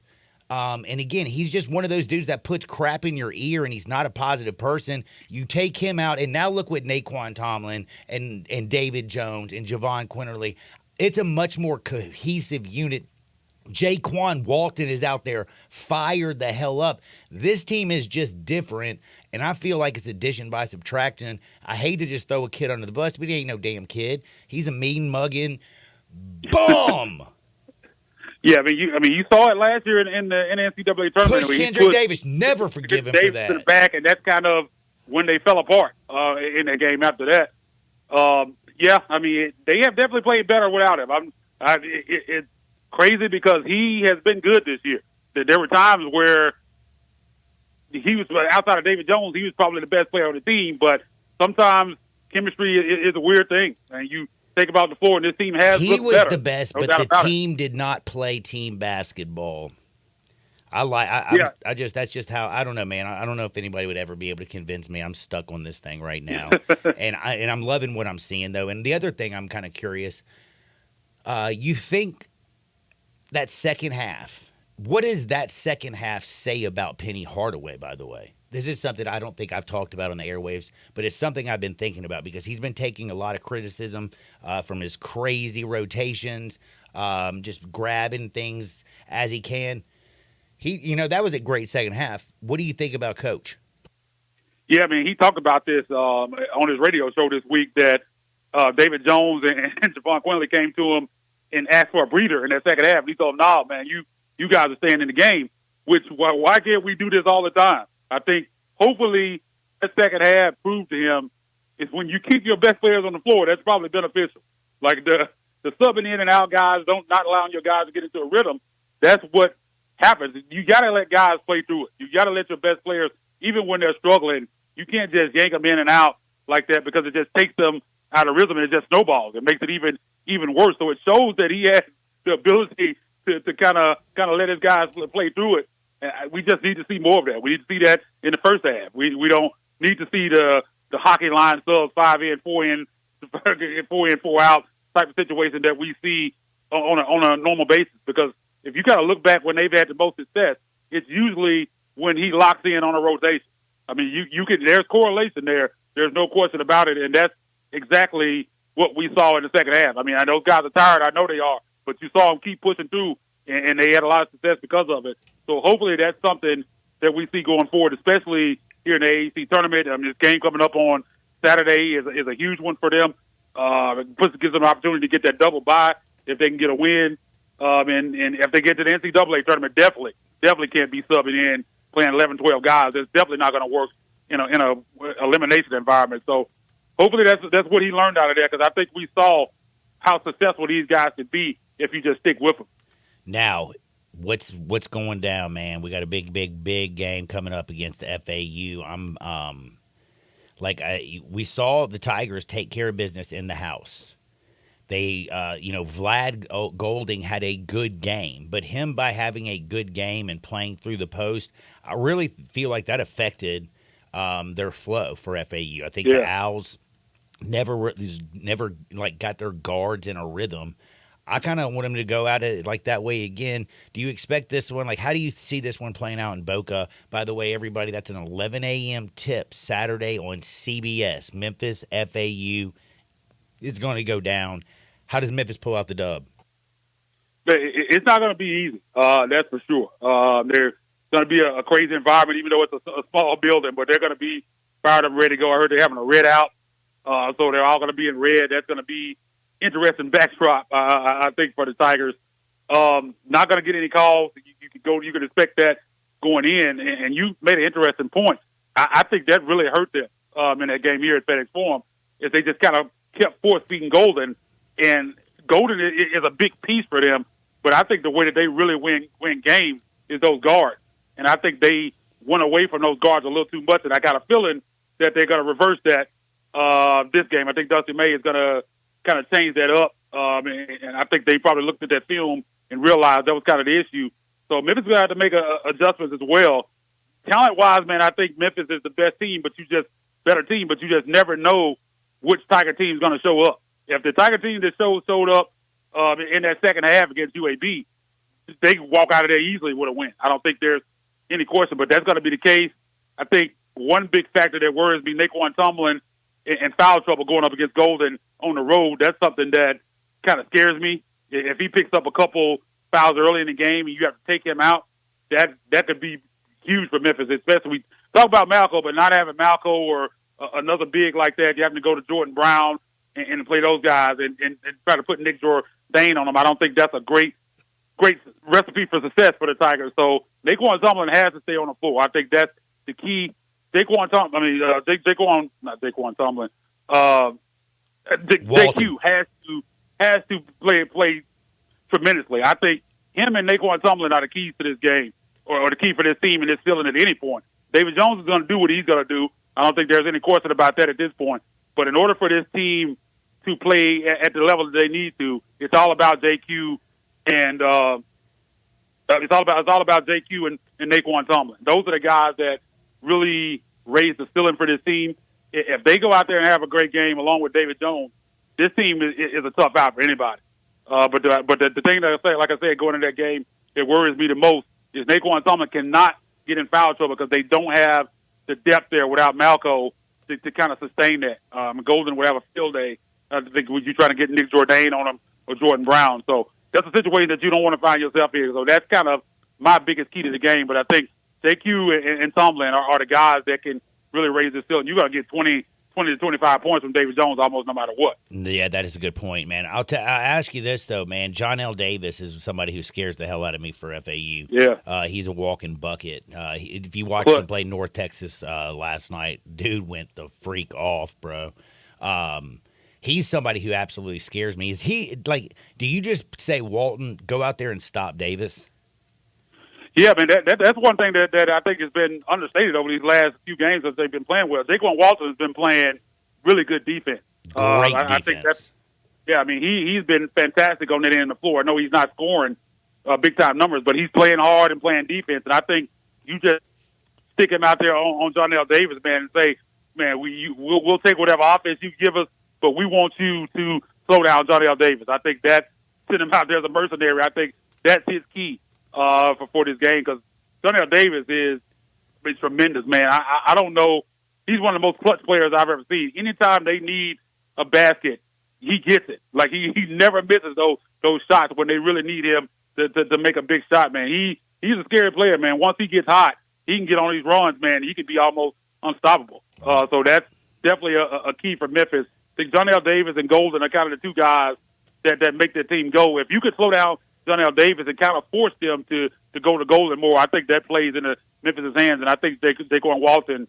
And again, he's just one of those dudes that puts crap in your ear, and he's not a positive person. You take him out, and now look what Naquan Tomlin and David Jones and Javon Quinterly. It's a much more cohesive unit. Jaquan Walton is out there fired the hell up. This team is just different, and I feel like it's addition by subtraction. I hate to just throw a kid under the bus, but he ain't no damn kid. He's a mean mugging bum. Yeah, I mean, you saw it last year in the NCAA tournament. Push Kendrick Davis, never forgive him for that. To the back, and that's kind of when they fell apart in that game after that. Yeah, I mean, they have definitely played better without him. It's crazy because he has been good this year. There were times where he was, outside of David Jones, he was probably the best player on the team, but sometimes chemistry is a weird thing, and you think about the floor, and this team has He was better, the best, no but the team did not play team basketball. That's just how, I don't know, man. I don't know if anybody would ever be able to convince me. I'm stuck on this thing right now. and I'm loving what I'm seeing, though. And the other thing I'm kind of curious, you think that second half, what does that second half say about Penny Hardaway, by the way? This is something I don't think I've talked about on the airwaves, but it's something I've been thinking about because he's been taking a lot of criticism from his crazy rotations, just grabbing things as he can. That was a great second half. What do you think about Coach? Yeah, I mean, he talked about this on his radio show this week that David Jones and Javon Quinterly came to him and asked for a breather in that second half. And he told him, "No, man, you guys are staying in the game." Which why can't we do this all the time? I think hopefully that second half proved to him is when you keep your best players on the floor, that's probably beneficial. Like the subbing in and out guys, not allowing your guys to get into a rhythm. That's what happens. You got to let guys play through it. You got to let your best players, even when they're struggling, you can't just yank them in and out like that because it just takes them out of rhythm and it just snowballs. It makes it even worse. So it shows that he has the ability to kind of let his guys play through it. And we just need to see more of that. We need to see that in the first half. We don't need to see the hockey line subs 5 in, 4 in, 4 in, 4 out type of situation that we see on a normal basis. Because if you kind of look back when they've had the most success, it's usually when he locks in on a rotation. I mean, there's correlation there. There's no question about it, and that's exactly what we saw in the second half. I mean, I know those guys are tired. I know they are, but you saw them keep pushing through, and they had a lot of success because of it. So hopefully that's something that we see going forward, especially here in the AAC tournament. I mean, this game coming up on Saturday is a huge one for them. It gives them an opportunity to get that double bye if they can get a win. And if they get to the NCAA tournament, definitely can't be subbing in, playing 11, 12 guys. It's definitely not going to work in a elimination environment. So hopefully that's what he learned out of there, because I think we saw how successful these guys could be if you just stick with them. Now, what's going down, man? We got a big game coming up against the FAU. We saw the Tigers take care of business in the house. They, Vlad Golding had a good game, but him by having a good game and playing through the post, I really feel like that affected their flow for FAU. I think the Owls never got their guards in a rhythm. I kind of want them to go at it like that way again. Do you expect this one? Like, how do you see this one playing out in Boca? By the way, everybody, that's an 11 a.m. tip Saturday on CBS. Memphis, FAU. It's going to go down. How does Memphis pull out the dub? It's not going to be easy. That's for sure. There's going to be a crazy environment, even though it's a small building, but they're going to be fired up and ready to go. I heard they're having a red out, so they're all going to be in red. That's going to be interesting backdrop, I think, for the Tigers. Not going to get any calls. You could expect that going in, and you made an interesting point. I think that really hurt them in that game here at FedEx Forum, is they just kind of kept force-feeding Golden, and Golden is a big piece for them. But I think the way that they really win games is those guards, and I think they went away from those guards a little too much, and I got a feeling that they're going to reverse that this game. I think Dusty May is going to kind of change that up, and I think they probably looked at that film and realized that was kind of the issue. So Memphis will have to make adjustments as well. Talent-wise, man, I think Memphis is the best team, but you just never know which Tiger team is going to show up. If the Tiger team that showed up in that second half against UAB, they can walk out of there easily with a win. I don't think there's any question, but that's going to be the case. I think one big factor that worries me, Naquan Tomlin in foul trouble going up against Golden on the road. That's something that kind of scares me. If he picks up a couple fouls early in the game and you have to take him out, that could be huge for Memphis, especially we talk about Malco, but not having Malco or another big like that. You have to go to Jordan Brown and play those guys and try to put Nick Jourdain on them. I don't think that's a great recipe for success for the Tigers. So Naquan Tomlin has to stay on the floor. I think that's the key. JQ has to play tremendously. I think him and Naquan Tomlin are the keys to this game, or the key for this team and this feeling at any point. David Jones is going to do what he's going to do. I don't think there's any question about that at this point. But in order for this team to play at the level that they need to, it's all about JQ and it's all about JQ and Naquan Tomlin. Those are the guys that really raise the ceiling for this team. If they go out there and have a great game along with David Jones, this team is a tough out for anybody. But the thing that I say, like I said, going into that game, it worries me the most is Naquan Tomlin cannot get in foul trouble because they don't have the depth there without Malco to kind of sustain that. Golden would have a field day. I think when you try to get Nick Jourdain on him or Jordan Brown. So that's a situation that you don't want to find yourself in. So that's kind of my biggest key to the game. But I think JQ and Tomlin are the guys that can really raise the ceiling. You're going to get 20 20 to 25 points from David Jones almost no matter what. Yeah, that is a good point, man. I'll ask you this, though, man. John L. Davis is somebody who scares the hell out of me for FAU. Yeah. He's a walking bucket. If you watched him play North Texas last night, dude went the freak off, bro. He's somebody who absolutely scares me. Is he, like, do you just say, Walton, go out there and stop Davis? Yeah, man, that's one thing that I think has been understated over these last few games that they've been playing well. Daquan Walton has been playing really good defense. Great defense. I think I mean, he's been fantastic on that end of the floor. I know he's not scoring big-time numbers, but he's playing hard and playing defense. And I think you just stick him out there on John L. Davis, man, and say, man, we'll take whatever offense you give us, but we want you to slow down John L. Davis. I think that send him out there as a mercenary. I think that's his key for this game, because John L. Davis is tremendous, man. I don't know. He's one of the most clutch players I've ever seen. Anytime they need a basket, he gets it. Like, he never misses those shots when they really need him to make a big shot, man. He's a scary player, man. Once he gets hot, he can get on these runs, man. He can be almost unstoppable. So that's definitely a key for Memphis. I think John L. Davis and Golden are kind of the two guys that make their team go. If you could slow down John L. Davis and kind of force them to go to Golden more, I think that plays into Memphis' hands, and I think Daquan Walton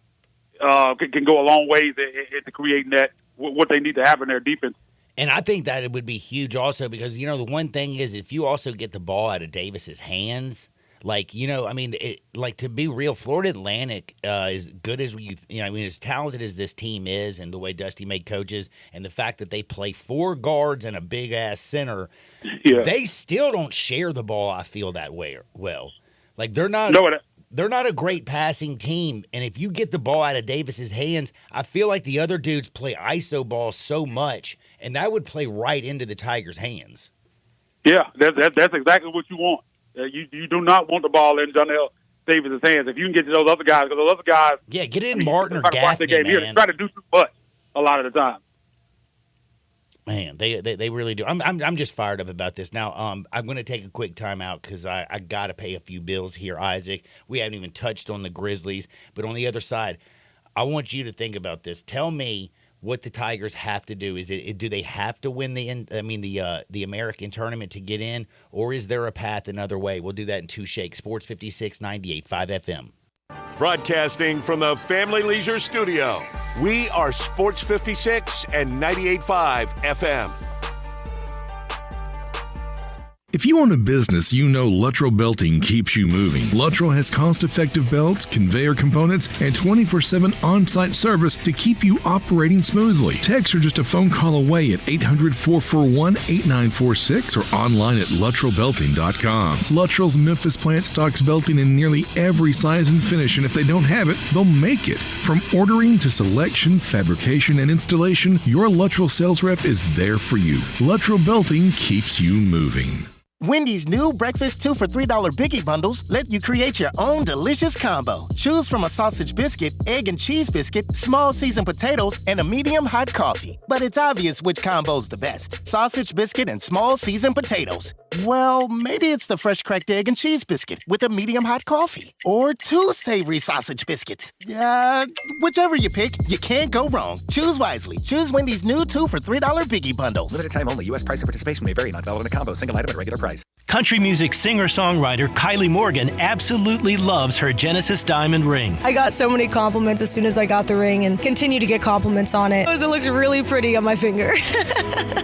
can go a long way into creating that, what they need to have in their defense. And I think that it would be huge also because, you know, the one thing is if you also get the ball out of Davis's hands, like, you know, I mean, to be real, Florida Atlantic as good as as talented as this team is and the way Dusty May coaches and the fact that they play 4 guards and a big-ass center, they still don't share the ball, I feel, that way well. Like, they're not a great passing team, and if you get the ball out of Davis's hands, I feel like the other dudes play ISO ball so much, and that would play right into the Tigers' hands. Yeah, that's exactly what you want. You do not want the ball in John L. Davis' hands. If you can get to those other guys, because those other guys... Yeah, get it in Martin or Gaffney, man. They try to do too much a lot of the time. Man, they really do. I'm just fired up about this. Now, I'm going to take a quick time out because I got to pay a few bills here, Isaac. We haven't even touched on the Grizzlies. But on the other side, I want you to think about this. Tell me what the Tigers have to do. Do they have to win the American tournament to get in, or is there a path another way? We'll do that in 2 Shakes. Sports 56, 98.5 FM. Broadcasting from the Family Leisure Studio, we are Sports 56 and 98.5 FM. If you own a business, you know Luttrell Belting keeps you moving. Luttrell has cost-effective belts, conveyor components, and 24/7 on-site service to keep you operating smoothly. Text or just a phone call away at 800-441-8946 or online at LuttrellBelting.com. Luttrell's Memphis plant stocks belting in nearly every size and finish, and if they don't have it, they'll make it. From ordering to selection, fabrication, and installation, your Luttrell sales rep is there for you. Luttrell Belting keeps you moving. Wendy's new breakfast 2 for $3 Biggie Bundles let you create your own delicious combo. Choose from a sausage biscuit, egg and cheese biscuit, small seasoned potatoes, and a medium hot coffee. But it's obvious which combo's the best. Sausage biscuit and small seasoned potatoes. Well, maybe it's the fresh cracked egg and cheese biscuit with a medium hot coffee. Or 2 savory sausage biscuits. Whichever you pick, you can't go wrong. Choose wisely. Choose Wendy's new 2 for $3 Biggie Bundles. Limited time only. U.S. price and participation may vary. Not valid in a combo. Single item at regular price. Country music singer-songwriter Kylie Morgan absolutely loves her Genesis diamond ring. I got so many compliments as soon as I got the ring and continue to get compliments on it, because it looks really pretty on my finger.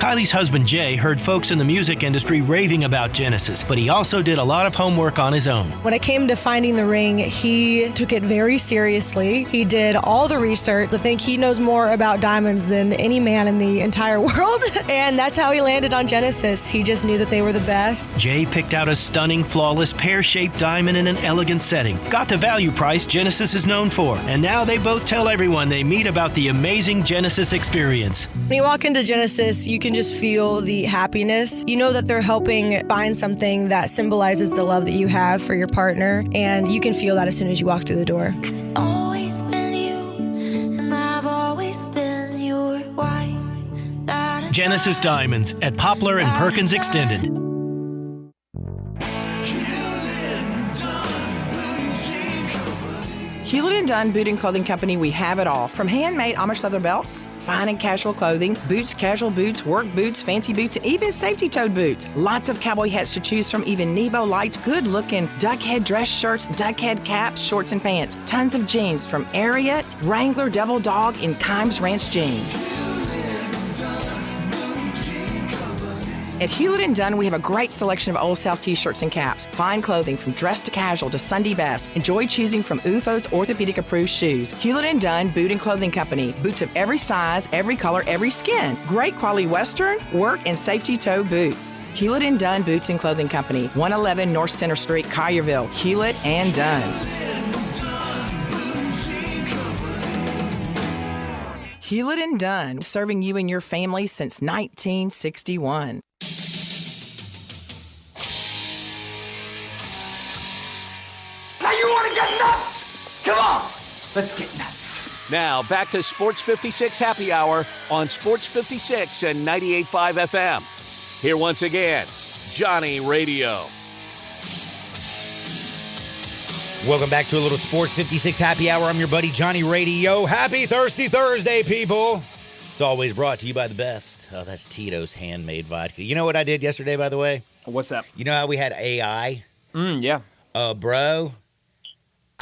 Kylie's husband Jay heard folks in the music industry raving about Genesis, but he also did a lot of homework on his own. When it came to finding the ring, he took it very seriously. He did all the research. I think he knows more about diamonds than any man in the entire world, and that's how he landed on Genesis. He just knew that they were the best. Jay picked out a stunning, flawless, pear-shaped diamond in an elegant setting. Got the value price Genesis is known for. And now they both tell everyone they meet about the amazing Genesis experience. When you walk into Genesis, you can just feel the happiness. You know that they're helping find something that symbolizes the love that you have for your partner. And you can feel that as soon as you walk through the door. It's always been you, and I've always been your wife. Genesis Diamonds at Poplar and Perkins Extended. Hewlett & Dunn Boot and Clothing Company, we have it all. From handmade Amish leather belts, fine and casual clothing, boots, casual boots, work boots, fancy boots, and even safety-toed boots. Lots of cowboy hats to choose from, even Nebo lights, good-looking duck head dress shirts, duck head caps, shorts, and pants. Tons of jeans from Ariat, Wrangler, Devil Dog, and Kimes Ranch jeans. At Hewlett & Dunn, we have a great selection of Old South t-shirts and caps. Fine clothing from dress to casual to Sunday best. Enjoy choosing from UFO's orthopedic-approved shoes. Hewlett & Dunn Boot and Clothing Company. Boots of every size, every color, every skin. Great quality Western, work, and safety toe boots. Hewlett & Dunn Boots and Clothing Company. 111 North Center Street, Collierville. Hewlett & Dunn. Hewlett & Dunn, serving you and your family since 1961. Now you want to get nuts? Come on, let's get nuts. Now, back to Sports 56 Happy Hour on Sports 56 and 98.5 FM. Here once again, Johnny Radio. Welcome back to a little Sports 56 Happy Hour. I'm your buddy Johnny Radio. Happy Thirsty Thursday, people. It's always brought to you by the best. Oh, that's Tito's handmade vodka. You know what I did yesterday, by the way? What's that? You know how we had AI? Yeah. Bro,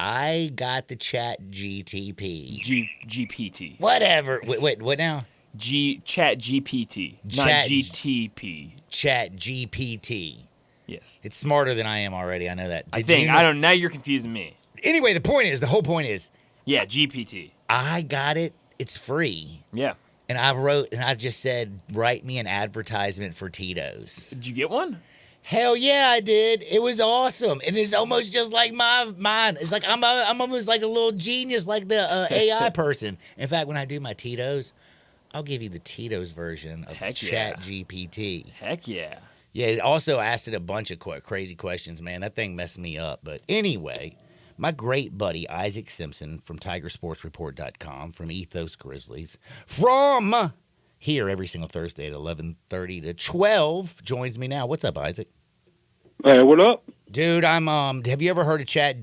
I got the Chat GTP. GPT. Whatever. Wait, what now? Chat GPT, not GTP. Chat GPT. Yes. It's smarter than I am already. I know that. I don't. Now you're confusing me. Anyway, the whole point is. Yeah, GPT. I got it. It's free. Yeah. And I just said, write me an advertisement for Tito's. Did you get one? Hell yeah, I did. It was awesome. And it's almost just like mine. It's like I'm almost like a little genius, like the AI person. In fact, when I do my Tito's, I'll give you the Tito's version of Chat GPT. Heck yeah. Yeah, it also asked it a bunch of crazy questions, man. That thing messed me up. But anyway, my great buddy Isaac Simpson from TigerSportsReport.com, from Ethos Grizzlies, from here every single Thursday at 11:30 to 12, joins me now. What's up, Isaac? Hey, what up? Dude, have you ever heard of Chat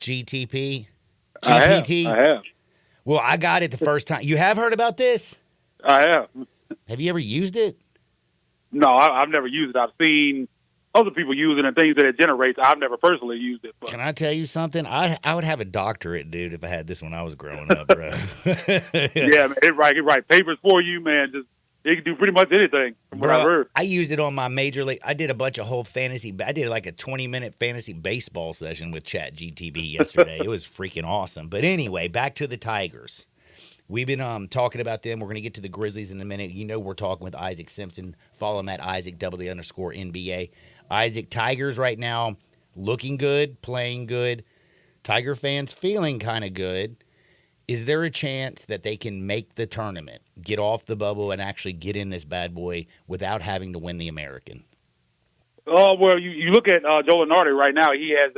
GTP? GPT? I have. Well, I got it the first time. You have heard about this? I have. Have you ever used it? No, I've never used it. I've seen other people use it and things that it generates. I've never personally used it. But. Can I tell you something? I would have a doctorate, dude, if I had this when I was growing up, bro. Yeah, man, it write papers for you, man. It can do pretty much anything from what I've heard. I used it on my major league. I did a bunch of I did like a 20-minute fantasy baseball session with Chat GTP yesterday. It was freaking awesome. But anyway, back to the Tigers. We've been talking about them. We're going to get to the Grizzlies in a minute. You know we're talking with Isaac Simpson. Follow him at Isaac_NBA. Isaac, Tigers right now looking good, playing good. Tiger fans feeling kind of good. Is there a chance that they can make the tournament, get off the bubble, and actually get in this bad boy without having to win the American? Oh, well, you look at Joe Lunardi right now. He has,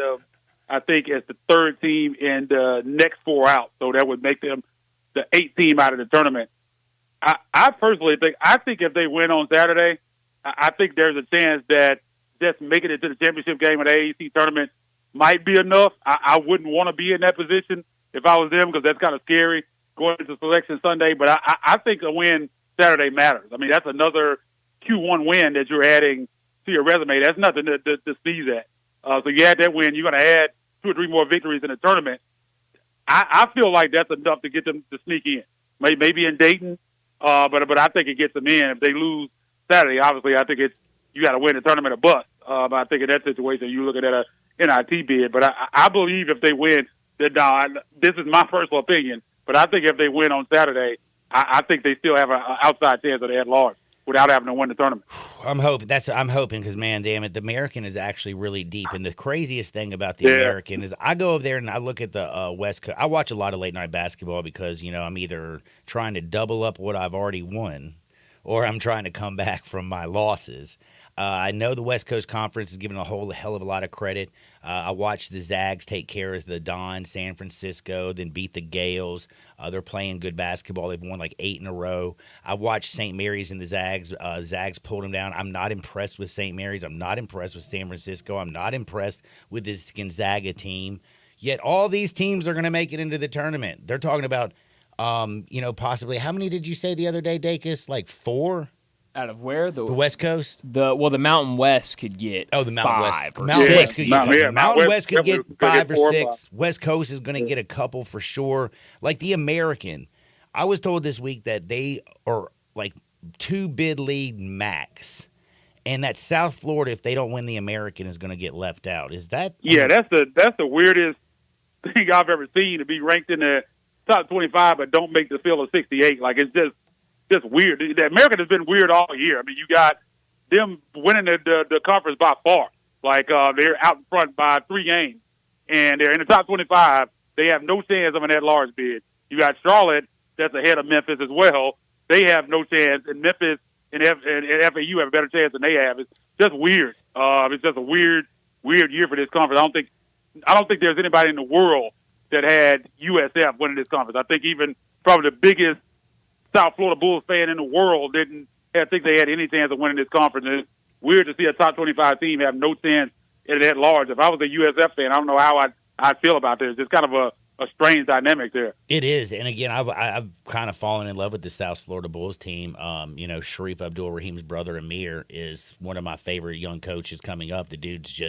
I think, as the third team in the next four out. So that would make them the 8th team out of the tournament. I personally think if they win on Saturday, I think there's a chance that just making it to the championship game of the AAC tournament might be enough. I wouldn't want to be in that position if I was them, because that's kind of scary going into Selection Sunday. But I think a win Saturday matters. I mean, that's another Q1 win that you're adding to your resume. That's nothing to sneeze at. So you add that win, you're going to add 2 or 3 more victories in the tournament. I feel like that's enough to get them to sneak in. Maybe in Dayton, but I think it gets them in. If they lose Saturday, obviously, I think you got to win the tournament or bust. I think in that situation, you look at a NIT bid. But I believe if they win, this is my personal opinion, but I think if they win on Saturday, I think they still have an outside chance of the at-large without having to win the tournament. I'm hoping because, man, damn it, the American is actually really deep. And the craziest thing about the American is I go over there and I look at the West Coast. I watch a lot of late-night basketball because, I'm either trying to double up what I've already won or I'm trying to come back from my losses. I know the West Coast Conference is given a whole hell of a lot of credit. I watched the Zags take care of the Dons, San Francisco, then beat the Gales. They're playing good basketball. They've won like 8 in a row. I watched St. Mary's and the Zags. Zags pulled them down. I'm not impressed with St. Mary's. I'm not impressed with San Francisco. I'm not impressed with this Gonzaga team. Yet all these teams are going to make it into the tournament. They're talking about, possibly. How many did you say the other day, Dacus? Like 4? Out of where? The West Coast? The Mountain West could get the Mountain 5 West. or Mountain 6. West could get, Mountain West could get 5 or 6. 5. West Coast is going to get a couple for sure. Like the American. I was told this week that they are like 2 bid lead max. And that South Florida, if they don't win the American, is going to get left out. Is that? Yeah, that's the weirdest thing I've ever seen, to be ranked in the top 25 but don't make the field of 68. Like, it's just weird. The American has been weird all year. I mean, you got them winning the conference by far. Like, they're out in front by 3 games, and they're in the top 25. They have no chance of an at-large bid. You got Charlotte that's ahead of Memphis as well. They have no chance, and Memphis and FAU have a better chance than they have. It's just weird. It's just a weird year for this conference. I don't think there's anybody in the world that had USF winning this conference. I think even probably the biggest South Florida Bulls fan in the world didn't think they had any chance of winning this conference. And it's weird to see a top 25 team have no chance at that large. If I was a USF fan, I don't know how I'd feel about this. It's kind of a strange dynamic there. It is, and again, I've kind of fallen in love with the South Florida Bulls team. Sharif Abdul-Rahim's brother Amir is one of my favorite young coaches coming up. The dude's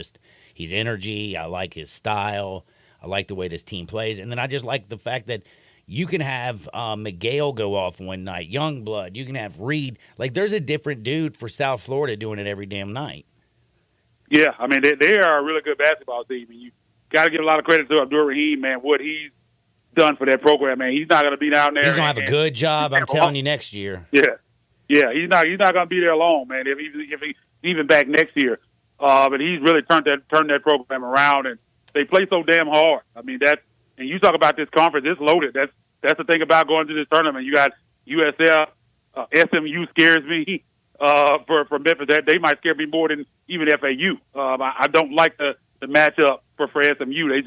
he's energy. I like his style. I like the way this team plays, and then I just like the fact that you can have Miguel go off one night, Youngblood. You can have Reed. Like, there's a different dude for South Florida doing it every damn night. Yeah, I mean, they are a really good basketball team, and you got to give a lot of credit to Abdul-Rahim, man, what he's done for that program, man. He's not going to be down there. He's going to have a good job, I'm telling you, next year. Yeah, he's not going to be there long, man, if he's even back next year. But he's really turned that program around, and they play so damn hard. I mean, and you talk about this conference, it's loaded. That's the thing about going to this tournament. You got USF, SMU scares me for Memphis. They might scare me more than even FAU. I don't like the matchup for SMU.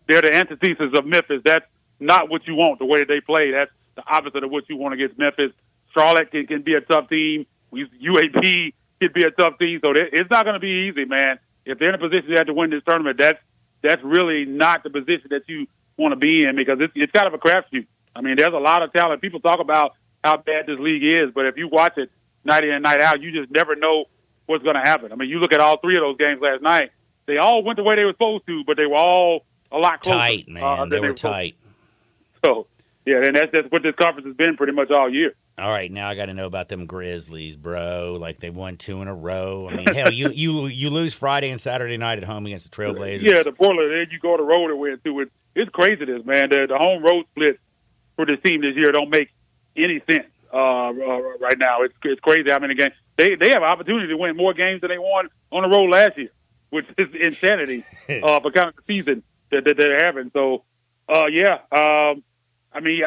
They're the antithesis of Memphis. That's not what you want, the way they play. That's the opposite of what you want against Memphis. Charlotte can be a tough team. UAP can be a tough team. So it's not going to be easy, man. If they're in a position to have to win this tournament, that's really not the position that you want to be in, because it's kind of a crapshoot. I mean, there's a lot of talent. People talk about how bad this league is, but if you watch it night in and night out, you just never know what's going to happen. I mean, you look at all 3 of those games last night. They all went the way they were supposed to, but they were all a lot closer. Tight, man. They were tight. So, yeah, and that's what this conference has been pretty much all year. All right, now I got to know about them Grizzlies, bro. Like, they won 2 in a row. I mean, hell, you lose Friday and Saturday night at home against the Trailblazers. Yeah, the Portland. Then you go on the road and win too. It's craziness, man. The home road split for this team this year don't make any sense right now. It's crazy how many games they have an opportunity to win more games than they won on the road last year, which is insanity for kind of the season that they're having. So, I mean,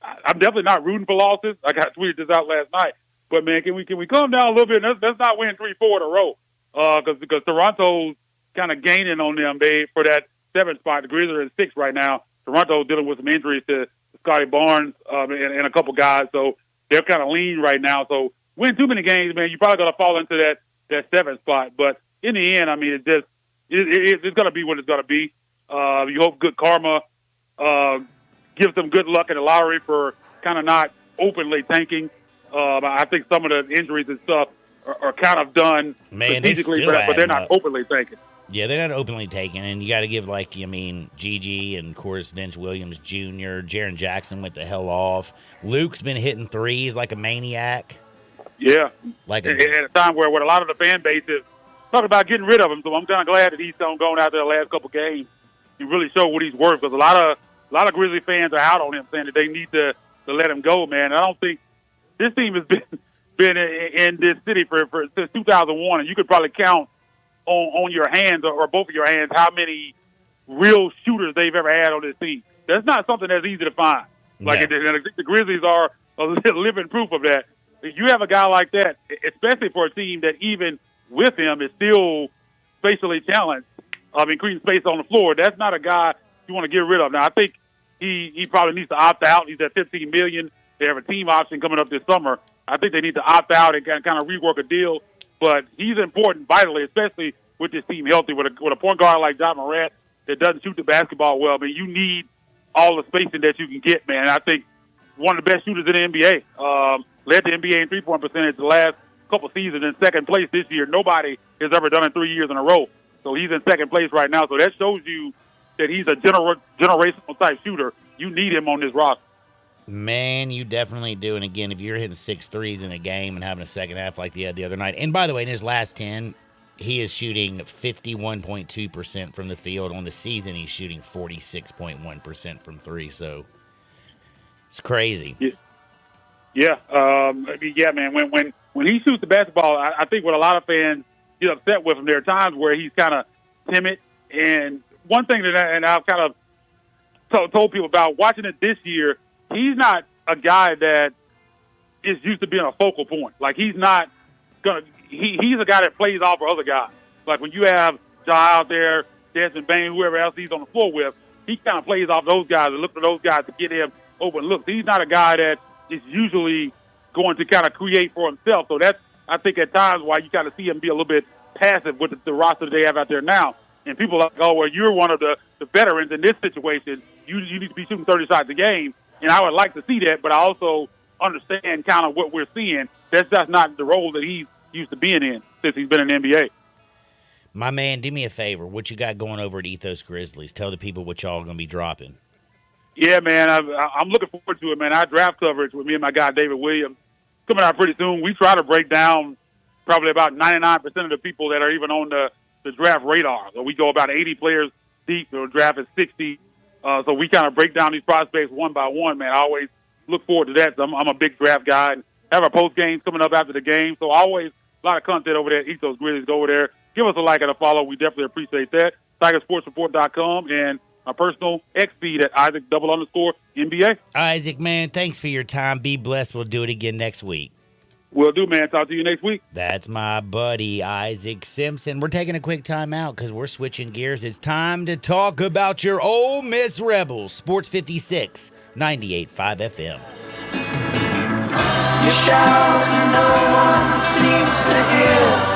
I'm definitely not rooting for losses. I got tweeted this out last night, but man, can we calm down a little bit? Let's not win 3-4 in a row, because Toronto's kind of gaining on them. For that 7th spot. The Grizzlies are in 6 right now. Toronto's dealing with some injuries to Scotty Barnes and a couple guys, so they're kind of lean right now. So win too many games, man, you're probably going to fall into that 7th spot. But in the end, I mean, it's going to be what it's going to be. You hope good karma gives them good luck in the lottery for kind of not openly tanking. I think some of the injuries and stuff are kind of done strategically, but they're not openly tanking. Yeah, they're not openly taken, and you got to give, Gigi and, of course, Vince Williams Jr., Jaren Jackson went the hell off. Luke's been hitting threes like a maniac. Yeah. At a time where a lot of the fan base is talking about getting rid of him, so I'm kind of glad that he's going out there the last couple games and really show what he's worth, because a lot of Grizzly fans are out on him, saying that they need to let him go, man. I don't think this team has been in this city since 2001, and you could probably count on your hands or both of your hands how many real shooters they've ever had on this team. That's not something that's easy to find. The Grizzlies are a living proof of that. If you have a guy like that, especially for a team that even with him is still spatially challenged, increasing space on the floor, that's not a guy you want to get rid of. Now, I think he probably needs to opt out. He's at $15 million. They have a team option coming up this summer. I think they need to opt out and kind of rework a deal. But he's important vitally, especially with this team healthy, with a point guard like John Morant that doesn't shoot the basketball well, but you need all the spacing that you can get, man. I think one of the best shooters in the NBA. Led the NBA in three-point percentage the last couple seasons, in second place this year. Nobody has ever done it 3 years in a row. So he's in second place right now. So that shows you that he's a generational type shooter. You need him on this roster. Man, you definitely do. And again, if you're hitting 6 threes in a game and having a second half like the other night, and by the way, in his last 10, he is shooting 51.2% from the field. On the season, he's shooting 46.1% from three. So it's crazy. Yeah, man. When he shoots the basketball, I think what a lot of fans get upset with him, there are times where he's kind of timid. And one thing that I've kind of told people about watching it this year, he's not a guy that is used to being a focal point. Like, he's not gonna. He's a guy that plays off for other guys. Like when you have Ja out there, Desmond Bain, whoever else he's on the floor with, he kind of plays off those guys and look for those guys to get him open looks. He's not a guy that is usually going to kind of create for himself. So that's, I think, at times why you kind of see him be a little bit passive with the roster they have out there now. And people are like, oh, well, you're one of the veterans in this situation. You need to be shooting 30 shots a game. And I would like to see that, but I also understand kind of what we're seeing. That's just not the role that he's used to being in since he's been in the NBA. My man, do me a favor. What you got going over at Ethos Grizzlies? Tell the people what y'all going to be dropping. Yeah, man, I'm looking forward to it, man. Our draft coverage with me and my guy David Williams coming out pretty soon. We try to break down probably about 99% of the people that are even on the draft radar. So we go about 80 players deep. The draft is 60. So we kind of break down these prospects one by one, man. I always look forward to that. I'm a big draft guy. And have our post games coming up after the game. So always a lot of content over there at Ethos Grizzlies. Go over there. Give us a like and a follow. We definitely appreciate that. TigerSportsReport.com and my personal X feed at Isaac_NBA. Isaac, man, thanks for your time. Be blessed. We'll do it again next week. Will do, man. Talk to you next week. That's my buddy, Isaac Simpson. We're taking a quick time out because we're switching gears. It's time to talk about your Ole Miss Rebels. Sports 56, 98.5 FM. You shout and no one seems to hear.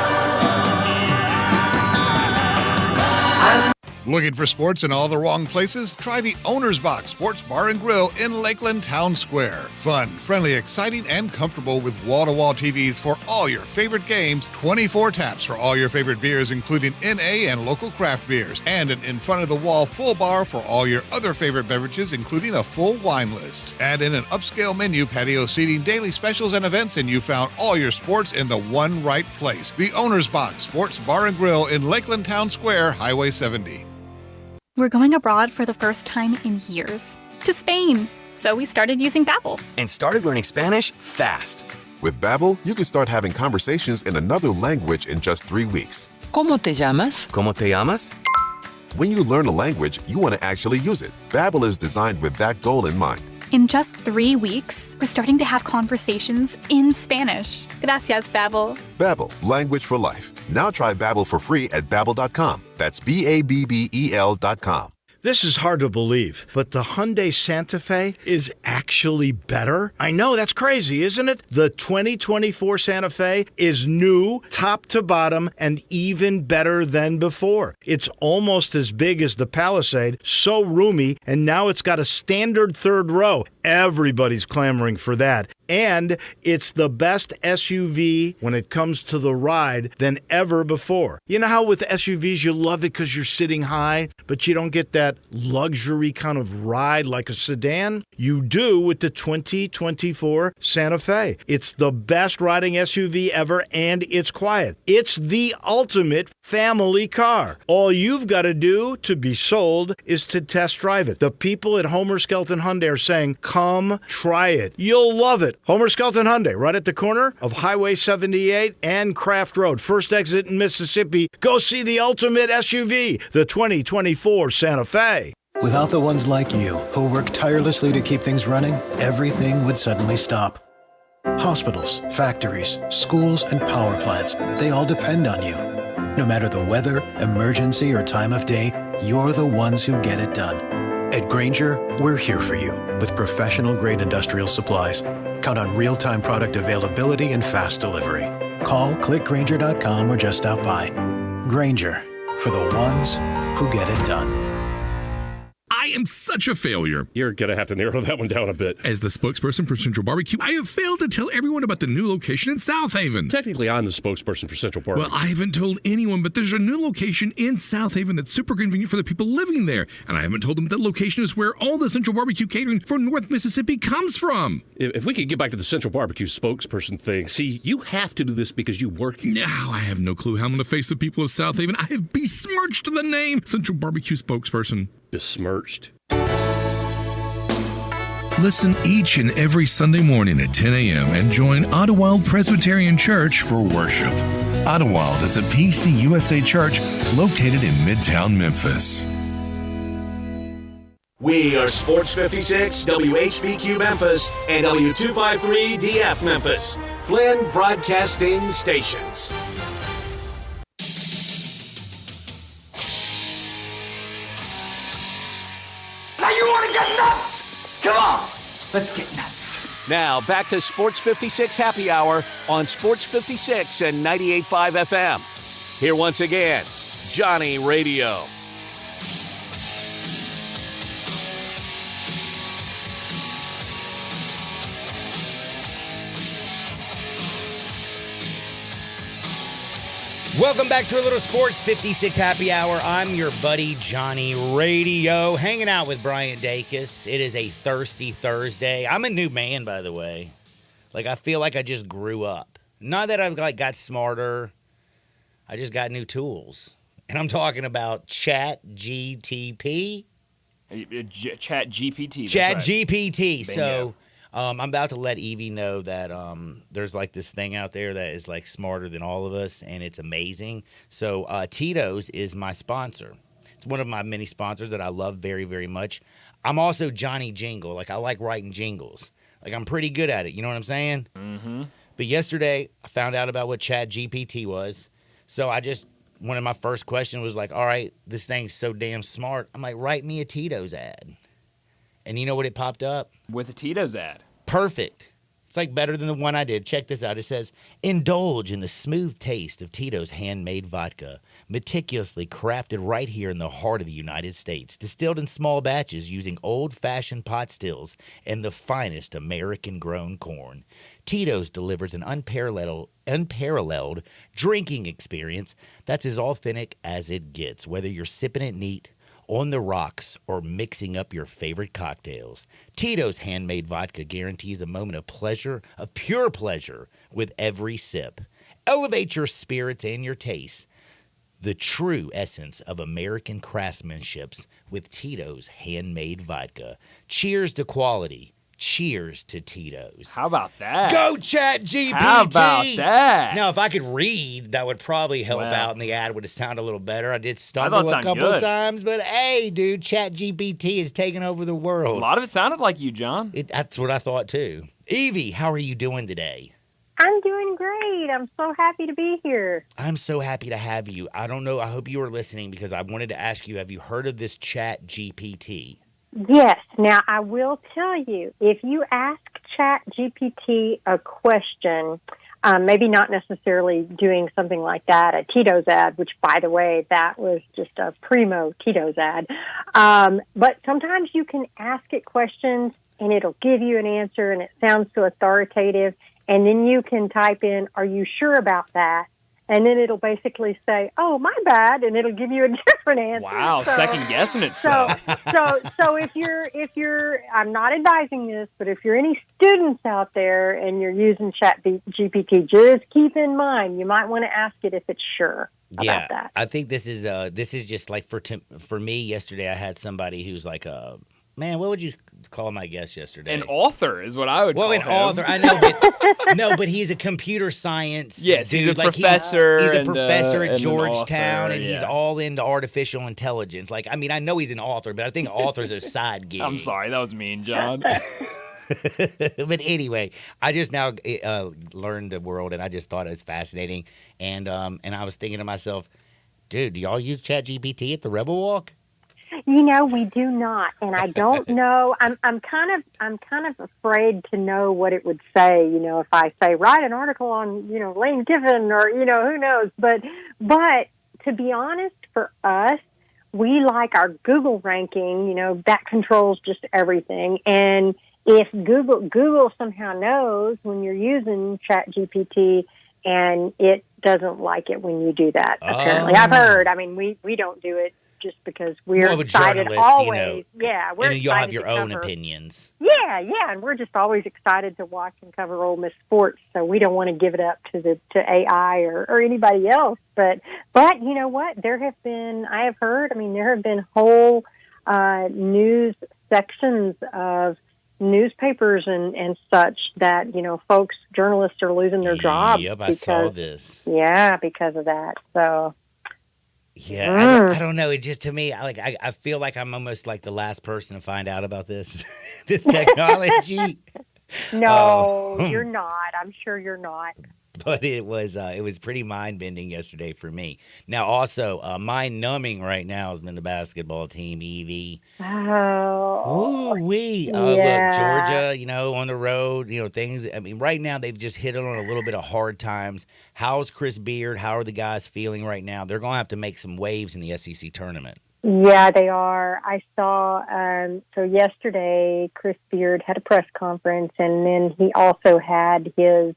Looking for sports in all the wrong places? Try the Owner's Box Sports Bar and Grill in Lakeland Town Square. Fun, friendly, exciting, and comfortable with wall-to-wall TVs for all your favorite games, 24 taps for all your favorite beers, including NA and local craft beers, and an in-front-of-the-wall full bar for all your other favorite beverages, including a full wine list. Add in an upscale menu, patio seating, daily specials, and events, and you found all your sports in the one right place. The Owner's Box Sports Bar and Grill in Lakeland Town Square, Highway 70. We're going abroad for the first time in years. To Spain. So we started using Babbel. And started learning Spanish fast. With Babbel, you can start having conversations in another language in just 3 weeks. ¿Cómo te llamas? ¿Cómo te llamas? When you learn a language, you want to actually use it. Babbel is designed with that goal in mind. In just 3 weeks, we're starting to have conversations in Spanish. Gracias, Babbel. Babbel, language for life. Now try Babbel for free at Babbel.com. That's Babbel.com. This is hard to believe, but the Hyundai Santa Fe is actually better? I know, that's crazy, isn't it? The 2024 Santa Fe is new, top to bottom, and even better than before. It's almost as big as the Palisade, so roomy, and now it's got a standard third row. Everybody's clamoring for that. And it's the best SUV when it comes to the ride than ever before. You know how with SUVs you love it because you're sitting high, but you don't get that luxury kind of ride like a sedan? You do with the 2024 Santa Fe. It's the best riding SUV ever, and it's quiet. It's the ultimate family car. All you've got to do to be sold is to test drive it. The people at Homer Skelton Hyundai are saying, come try it. You'll love it. Homer Skelton Hyundai, right at the corner of Highway 78 and Craft Road. First exit in Mississippi. Go see the ultimate SUV, the 2024 Santa Fe. Without the ones like you, who work tirelessly to keep things running, everything would suddenly stop. Hospitals, factories, schools, and power plants, they all depend on you. No matter the weather, emergency, or time of day, you're the ones who get it done. At Grainger, we're here for you with professional-grade industrial supplies. Count on real-time product availability and fast delivery. Call, click Grainger.com, or just stop by. Grainger, for the ones who get it done. am such a failure. You're going to have to narrow that one down a bit. As the spokesperson for Central Barbecue, I have failed to tell everyone about the new location in South Haven. Technically, I'm the spokesperson for Central Barbecue. Well, I haven't told anyone, but there's a new location in South Haven that's super convenient for the people living there. And I haven't told them that location is where all the Central Barbecue catering for North Mississippi comes from. If we could get back to the Central Barbecue spokesperson thing, see, you have to do this because you work here. Now I have no clue how I'm going to face the people of South Haven. I have besmirched the name Central Barbecue spokesperson. Besmirched. Listen each and every Sunday morning at 10 a.m. and join Ottawa Presbyterian Church for worship. Ottawa is a PCUSA church located in Midtown Memphis. We are Sports 56, WHBQ Memphis, and W253DF Memphis. Flynn Broadcasting Stations. Now you want to get nuts? Come on, let's get nuts. Now back to Sports 56 Happy Hour on Sports 56 and 98.5 FM. Here once again, Johnny Radio. Welcome back to a little Sports 56 Happy Hour. I'm your buddy Johnny Radio, hanging out with Brian Dacus. It is a thirsty Thursday. I'm a new man, by the way. Like, I feel like I just grew up. Not that I've got smarter. I just got new tools. And I'm talking about Chat GTP. Chat GPT. Chat right. GPT. Bingo. So I'm about to let Evie know that there's like this thing out there that is like smarter than all of us, and it's amazing. So Tito's is my sponsor. It's one of my many sponsors that I love very, very much. I'm also Johnny Jingle. Like, I like writing jingles. Like, I'm pretty good at it. You know what I'm saying? Mm-hmm. But yesterday, I found out about what Chat GPT was. So one of my first questions was like, all right, this thing's so damn smart. I'm like, write me a Tito's ad. And you know what it popped up? With a Tito's ad. Perfect. It's like better than the one I did. Check this out. It says, indulge in the smooth taste of Tito's handmade vodka, meticulously crafted right here in the heart of the United States, distilled in small batches using old-fashioned pot stills and the finest American-grown corn. Tito's delivers an unparalleled drinking experience that's as authentic as it gets, whether you're sipping it neat, on the rocks, or mixing up your favorite cocktails. Tito's handmade vodka guarantees a moment of pleasure, of pure pleasure, with every sip. Elevate your spirits and your taste. The true essence of American craftsmanship with Tito's handmade vodka. Cheers to quality. Cheers to Tito's. How about that? Go Chat GPT. How about that? Now, if I could read, that would probably help out, and the ad would sound a little better. I did stumble a couple of times, but hey, dude, Chat GPT is taking over the world. A lot of it sounded like you, John. That's what I thought too. Evie, how are you doing today? I'm doing great. I'm so happy to be here. I'm so happy to have you. I don't know. I hope you were listening because I wanted to ask you, have you heard of this Chat GPT? Yes. Now, I will tell you, if you ask Chat GPT a question, maybe not necessarily doing something like that, a Tito's ad, which, by the way, that was just a primo Tito's ad. But sometimes you can ask it questions, and it'll give you an answer, and it sounds so authoritative. And then you can type in, are you sure about that? And then it'll basically say, oh, my bad, and it'll give you a different answer. Wow, so, second guessing itself. So if you're, I'm not advising this, but if you're any students out there and you're using Chat GPT, just keep in mind, you might want to ask it if it's sure about that. I think this is just like for me. Yesterday, I had somebody who's like a man. What would you call my guest yesterday? An author is what I would call him. Well, an author. I know, but he's a computer science. Yes, dude. he's a professor. He's a professor at and Georgetown, author, and he's all into artificial intelligence. Like, I mean, I know he's an author, but I think author's a side gig. I'm sorry, that was mean, John. But anyway, I just now learned the world, and I just thought it was fascinating. And I was thinking to myself, dude, do y'all use ChatGPT at the Rebel Walk? You know, we do not, and I don't know. I'm kind of afraid to know what it would say. You know, if I say write an article on Lane Kiffin or who knows. But to be honest, for us, we like our Google ranking, that controls just everything. And if Google somehow knows when you're using ChatGPT and it doesn't like it when you do that, apparently. I've heard. I mean, we don't do it just because we're excited always. Yeah, we're and you'll have excited your to own cover- opinions. Yeah, and we're just always excited to watch and cover Ole Miss sports. So we don't want to give it up to AI or anybody else. But you know what? I have heard. I mean, there have been whole news sections of newspapers and such that journalists are losing their jobs. Yep, I saw this. Yeah, because of that. So. Yeah, I don't know. It just, to me, I feel like I'm almost like the last person to find out about this technology. No, you're not. I'm sure you're not. But it was pretty mind bending yesterday for me. Now, also, mind numbing right now has been the basketball team, Evie. Oh, wee! Look, Georgia, on the road, things. I mean, right now they've just hit on a little bit of hard times. How's Chris Beard? How are the guys feeling right now? They're going to have to make some waves in the SEC tournament. Yeah, they are. I saw, so yesterday, Chris Beard had a press conference, and then he also had his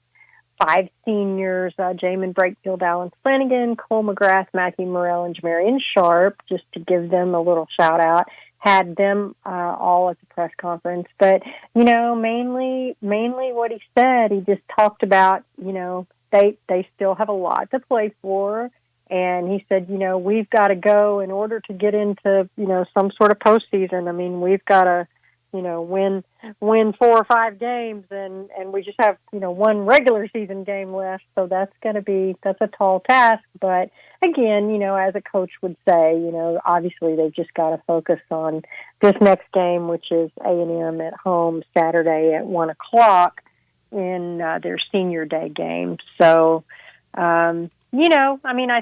5 seniors, Jamin Brakefield, Alan Flanagan, Cole McGrath, Matthew Morrell, and Jamarian Sharp, just to give them a little shout out, had them all at the press conference. But, mainly what he said, he just talked about, they still have a lot to play for. And he said, we've got to go in order to get into, some sort of postseason. I mean, we've got to, win 4 or 5 games, and we just have, one regular season game left. So that's a tall task. But again, as a coach would say, obviously they've just got to focus on this next game, which is A&M at home Saturday at 1:00 in their senior day game. So, I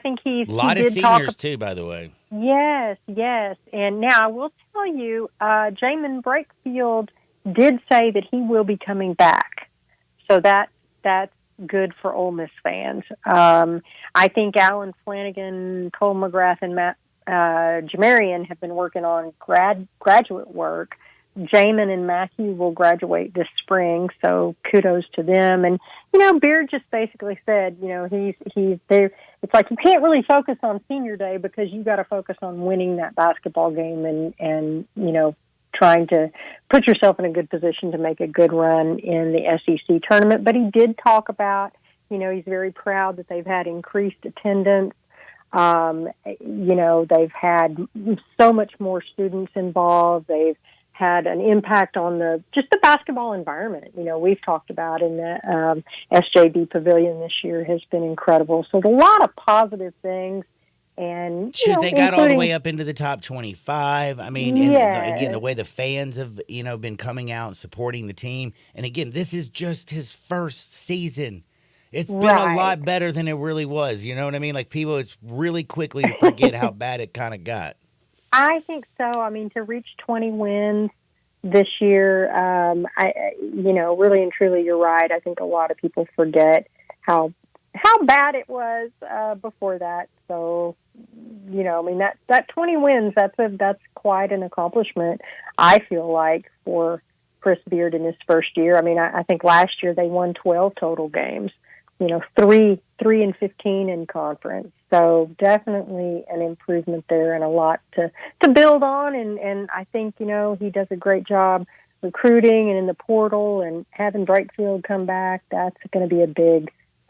think a lot of seniors too, by the way. Yes. And now I will tell you, Jamin Brakefield did say that he will be coming back. So that's good for Ole Miss fans. I think Alan Flanagan, Cole McGrath, and Matt Jamarian have been working on graduate work. Jamin and Matthew will graduate this spring, so kudos to them. And, Beard just basically said, he's there. It's like you can't really focus on senior day because you got to focus on winning that basketball game and trying to put yourself in a good position to make a good run in the SEC tournament. But he did talk about, he's very proud that they've had increased attendance. They've had so much more students involved. They've had an impact on the basketball environment. We've talked about in the SJB Pavilion this year has been incredible. So a lot of positive things. And they got all the way up into the top 25. I mean, and again, the way the fans have been coming out and supporting the team. And again, this is just his first season. It's been a lot better than it really was. You know what I mean? Like it's really quickly to forget how bad it kind of got. I think so. I mean, to reach 20 wins this year, really and truly, you're right. I think a lot of people forget how bad it was before that. So, that 20 wins, that's quite an accomplishment, I feel like, for Chris Beard in his first year. I mean, I think last year they won 12 total games, 3 and 15 in conference. So definitely an improvement there and a lot to build on. And I think, he does a great job recruiting and in the portal, and having Brakefield come back, that's going to be a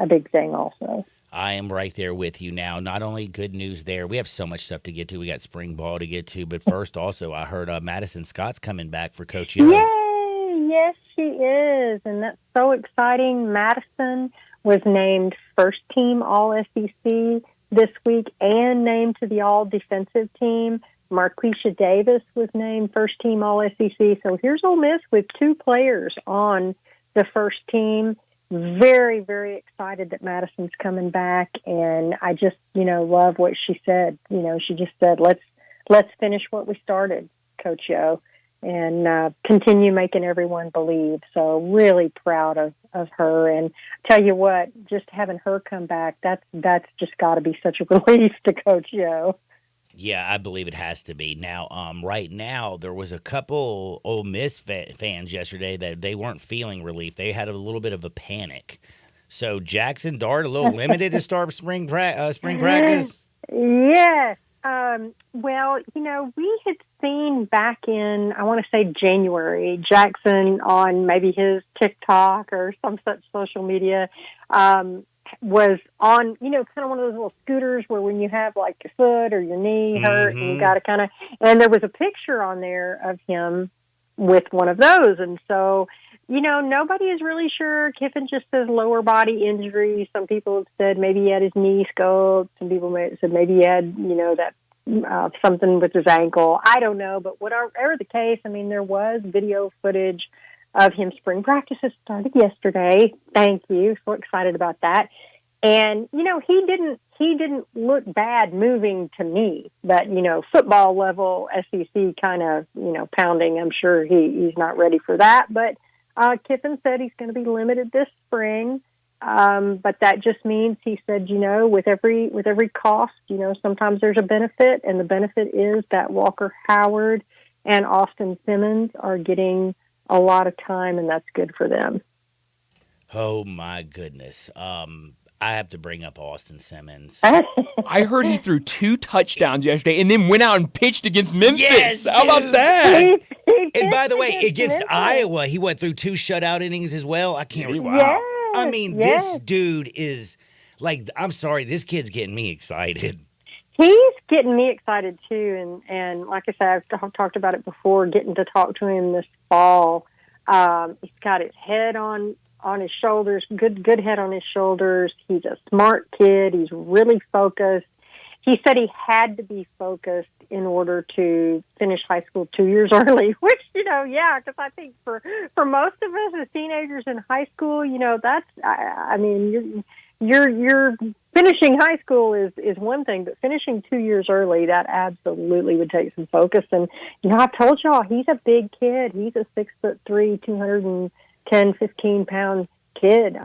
big thing also. I am right there with you now. Not only good news there, we have so much stuff to get to. We got spring ball to get to. But first, also, I heard Madison Scott's coming back for Coach Yo. Yay! Yes, she is. And that's so exciting. Madison was named first team All-SEC this week and named to the All-Defensive team. Marquisha Davis was named first team All-SEC. So here's Ole Miss with 2 players on the first team. Very, very excited that Madison's coming back, and I just, love what she said. She just said, let's finish what we started, Coach Yo, and continue making everyone believe. So really proud of her, and tell you what, just having her come back, that's just got to be such a relief to Coach Yo. Yeah, I believe it has to be. Now, right now, there was a couple Ole Miss fans yesterday that they weren't feeling relief. They had a little bit of a panic. So Jackson Dart a little limited to start spring practice? Yes. Well, we had seen back in, I want to say January, Jackson on maybe his TikTok or some such social media, was on, kind of one of those little scooters where when you have like your foot or your knee hurt and you got to kind of, and there was a picture on there of him with one of those. And so, nobody is really sure. Kiffin just says lower body injury. Some people have said maybe he had his knee scoped. Some people said maybe he had, that something with his ankle. I don't know. But whatever the case, there was video footage of him. Spring practices started yesterday. Thank you. So excited about that. And, he didn't look bad moving to me, but, football level SEC kind of, pounding. I'm sure he's not ready for that. But Kiffin said he's going to be limited this spring. But that just means, he said, with every cost, sometimes there's a benefit, and the benefit is that Walker Howard and Austin Simmons are getting a lot of time, and that's good for them. Oh my goodness. I have to bring up Austin Simmons. I heard he threw 2 touchdowns yesterday and then went out and pitched against Memphis. Yes, How about that? And by the way, against Iowa, he went through 2 shutout innings as well. I can't remember. Wow. This dude is like, I'm sorry, this kid's getting me excited. He's getting me excited too, and like I said, I've talked about it before, getting to talk to him this fall. He's got his head on his shoulders, good head on his shoulders. He's a smart kid. He's really focused. He said he had to be focused in order to finish high school 2 years early, which, because I think for most of us as teenagers in high school, that's, you're finishing high school is one thing, but finishing 2 years early, that absolutely would take some focus. And, I told y'all, he's a big kid. He's a 6'3", 210, 15-pound kid.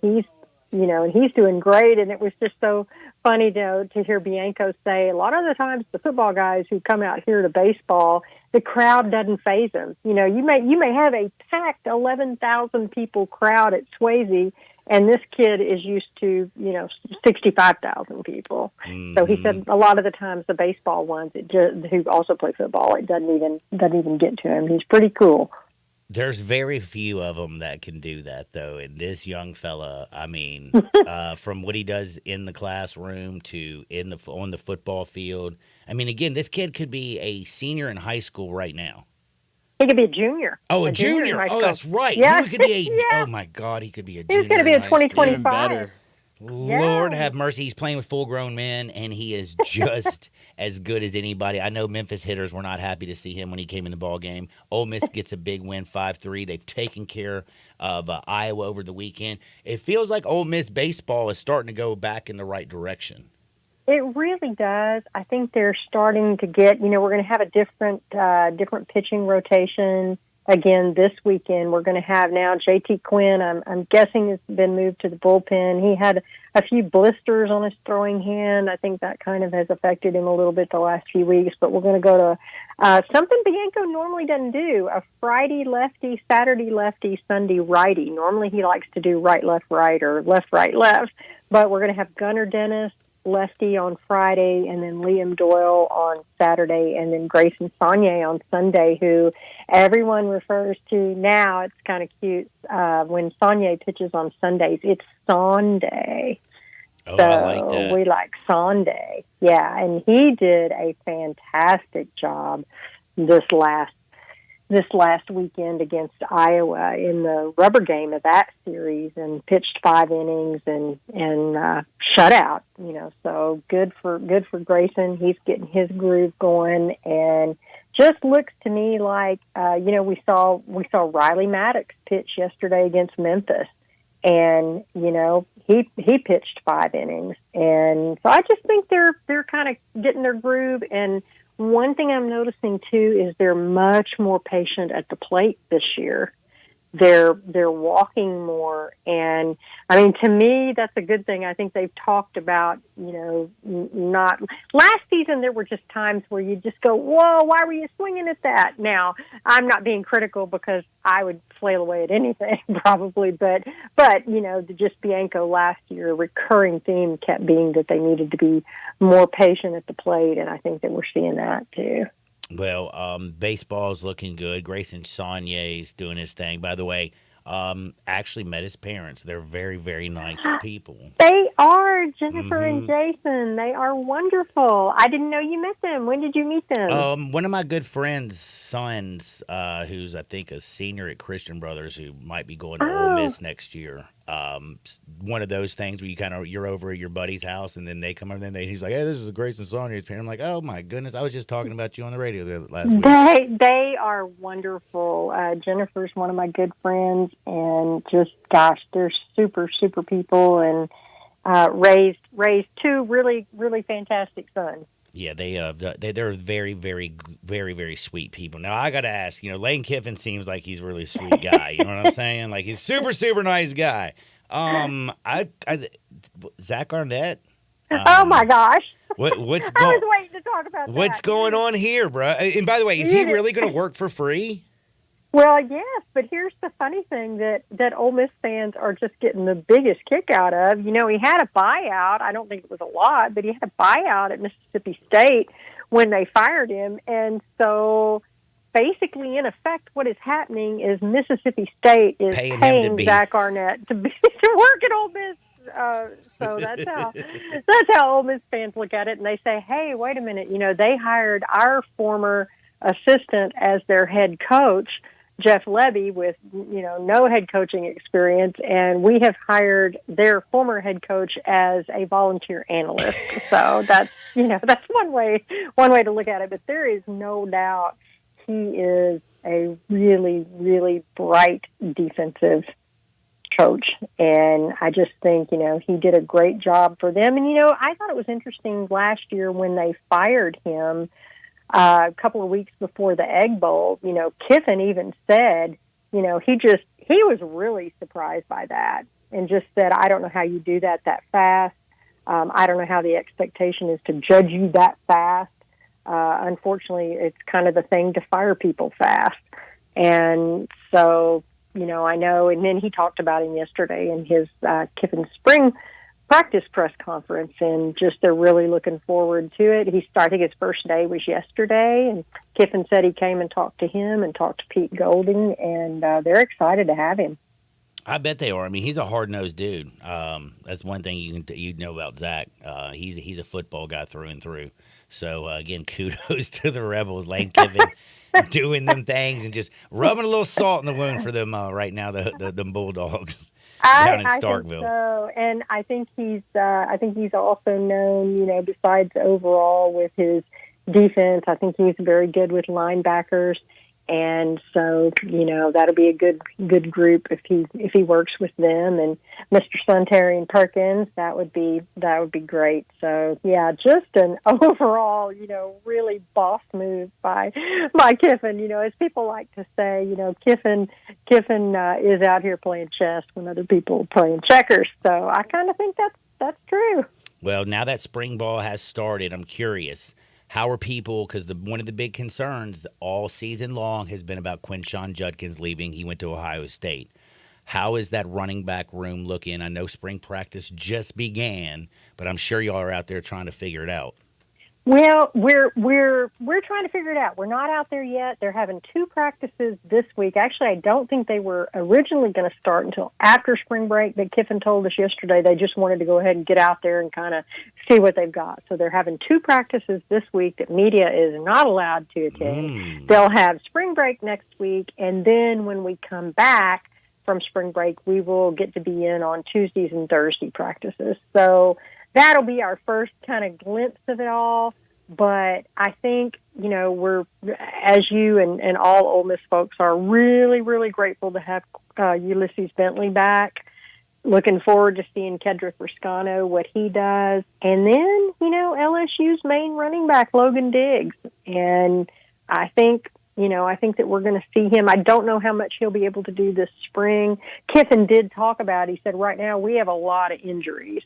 He's, and he's doing great. And it was just so funny to hear Bianco say, a lot of the times the football guys who come out here to baseball, the crowd doesn't faze them. You may have a packed 11,000 people crowd at Swayze, and this kid is used to, 65,000 people. Mm-hmm. So he said a lot of the times the baseball ones who also play football, it doesn't even get to him. He's pretty cool. There's very few of them that can do that, though. And this young fella, from what he does in the classroom to on the football field. Again, this kid could be a senior in high school right now. He could be a junior. Oh, a junior. Oh, that's right. Yeah. He could be oh, my God, he could be a junior. He's going to be a 2025. Lord have mercy. He's playing with full-grown men, and he is just as good as anybody. I know Memphis hitters were not happy to see him when he came in the ball game. Ole Miss gets a big win, 5-3. They've taken care of Iowa over the weekend. It feels like Ole Miss baseball is starting to go back in the right direction. It really does. I think they're starting to get, we're going to have a different pitching rotation again this weekend. We're going to have now JT Quinn. I'm guessing has been moved to the bullpen. He had a few blisters on his throwing hand. I think that kind of has affected him a little bit the last few weeks, but we're going to go to something Bianco normally doesn't do, a Friday lefty, Saturday lefty, Sunday righty. Normally he likes to do right, left, or left, right, left, but we're going to have Gunnar Dennis, lefty, on Friday, and then Liam Doyle on Saturday, and then Grayson Saunier on Sunday, who everyone refers to now. It's kind of cute. When Saunier pitches on Sundays, it's Sunday. Oh, so I like that. We like Sunday. Yeah, and he did a fantastic job this last weekend against Iowa in the rubber game of that series, and pitched 5 innings and shutout. So good for Grayson. He's getting his groove going, and just looks to me like we saw Riley Maddox pitch yesterday against Memphis, and he pitched 5 innings, and so I just think they're kind of getting their groove. And one thing I'm noticing, too, is they're much more patient at the plate this year. they're walking more. And I mean, to me, that's a good thing. I think they've talked about, not last season, there were just times where you just go, whoa, why were you swinging at that? Now, I'm not being critical because I would flail away at anything probably, but just Bianco last year, a recurring theme kept being that they needed to be more patient at the plate. And I think that we're seeing that too. Well, baseball's looking good. Grayson Saulnier's doing his thing. By the way, actually met his parents. They're very, very nice people. They are, Jennifer and Jason. They are wonderful. I didn't know you met them. When did you meet them? One of my good friends' sons, who's I think a senior at Christian Brothers, who might be going to Ole Miss next year. One of those things where you're over at your buddy's house and then they come over and he's like, hey, this is Grayson Saulnier's parent. I'm like, oh my goodness, I was just talking about you on the radio last week. They are wonderful. Jennifer's one of my good friends, and just gosh, they're super, super people, and raised two really, really fantastic sons. Yeah, they're very, very, very, very sweet people. Now, I got to ask, Lane Kiffin seems like he's a really sweet guy. You know what I'm saying? Like, he's super, super nice guy. Zach Arnett. Oh, my gosh. What's I was waiting to talk about that. What's going on here, bro? And by the way, is he really going to work for free? Well, yes, but here's the funny thing that Ole Miss fans are just getting the biggest kick out of. He had a buyout. I don't think it was a lot, but he had a buyout at Mississippi State when they fired him. And so basically, in effect, what is happening is Mississippi State is paying Zach Arnett to work at Ole Miss. So that's how Ole Miss fans look at it. And they say, hey, wait a minute. They hired our former assistant as their head coach, Jeff Levy, with no head coaching experience, and we have hired their former head coach as a volunteer analyst. So that's one way to look at it. But there is no doubt he is a really, really bright defensive coach, and I just think he did a great job for them. And I thought it was interesting last year when they fired him. A couple of weeks before the Egg Bowl, Kiffin even said, he was really surprised by that and just said, I don't know how you do that fast. I don't know how the expectation is to judge you that fast. Unfortunately, it's kind of the thing to fire people fast. And so, I know, and then he talked about him yesterday in his Kiffin spring practice press conference, and just they're really looking forward to it. I think his first day was yesterday, and Kiffin said he came and talked to him and talked to Pete Golding, and they're excited to have him. I bet they are. I mean, he's a hard-nosed dude. That's one thing you know about Zach. He's a football guy through and through. So, again, kudos to the Rebels. Lane Kiffin doing them things and just rubbing a little salt in the wound for them right now, the Bulldogs. Down in Starkville. I think so, and I think he's also known, besides overall with his defense, I think he's very good with linebackers, and so that'll be a good group if he works with them. And Mr. Suntarian Perkins, that would be great. So yeah, just an overall really boss move by Kiffin. As people like to say, Kiffin is out here playing chess when other people are playing checkers. So I kind of think that's true. Well, now that spring ball has started, I'm curious. How are people, because one of the big concerns all season long has been about Quinshon Judkins leaving. He went to Ohio State. How is that running back room looking? I know spring practice just began, but I'm sure y'all are out there trying to figure it out. Well, we're trying to figure it out. We're not out there yet. They're having 2 practices this week. Actually, I don't think they were originally going to start until after spring break, but Kiffin told us yesterday they just wanted to go ahead and get out there and kind of see what they've got. So they're having 2 practices this week that media is not allowed to attend. They'll have spring break next week, and then when we come back from spring break, we will get to be in on Tuesdays and Thursday practices. So that'll be our first kind of glimpse of it all. But I think, we're, as you and all Ole Miss folks are, really, really grateful to have Ulysses Bentley back. Looking forward to seeing Kedrick Riscano, what he does. And then, LSU's main running back, Logan Diggs. And I think I think that we're going to see him. I don't know how much he'll be able to do this spring. Kiffin did talk about it. He said, right now we have a lot of injuries.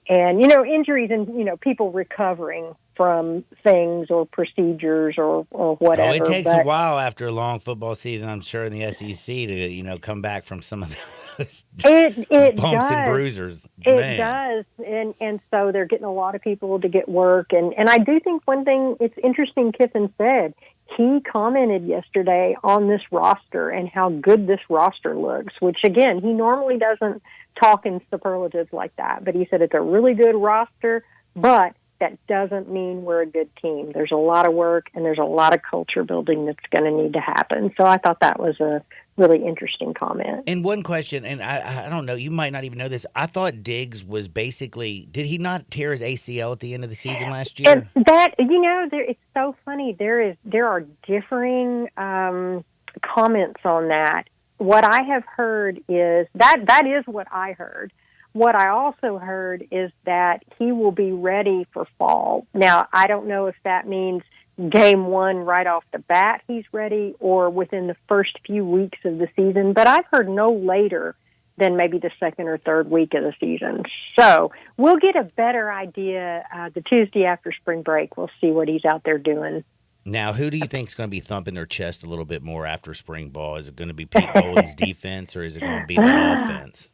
And, injuries and, people recovering from things or procedures or whatever. Oh, it takes a while after a long football season, I'm sure, in the SEC to, come back from some of those it bumps does. and bruisers. It does. And so they're getting a lot of people to get work. And I do think one thing, it's interesting, Kiffin said, he commented yesterday on this roster and how good this roster looks, which, again, he normally doesn't talk in superlatives like that. But he said it's a really good roster, but that doesn't mean we're a good team. There's a lot of work and there's a lot of culture building that's going to need to happen. So I thought that was a really interesting comment. And one question, and I don't know, you might not even know this. I thought Diggs was basically, did he not tear his ACL at the end of the season last year? And that, it's so funny. There are differing comments on that. What I have heard is that is what I heard. What I also heard is that he will be ready for fall. Now, I don't know if that means game one right off the bat he's ready or within the first few weeks of the season, but I've heard no later than maybe the second or third week of the season. So we'll get a better idea the Tuesday after spring break. We'll see what he's out there doing. Now, who do you think is going to be thumping their chest a little bit more after spring ball? Is it going to be Pete Bowen's defense or is it going to be the offense?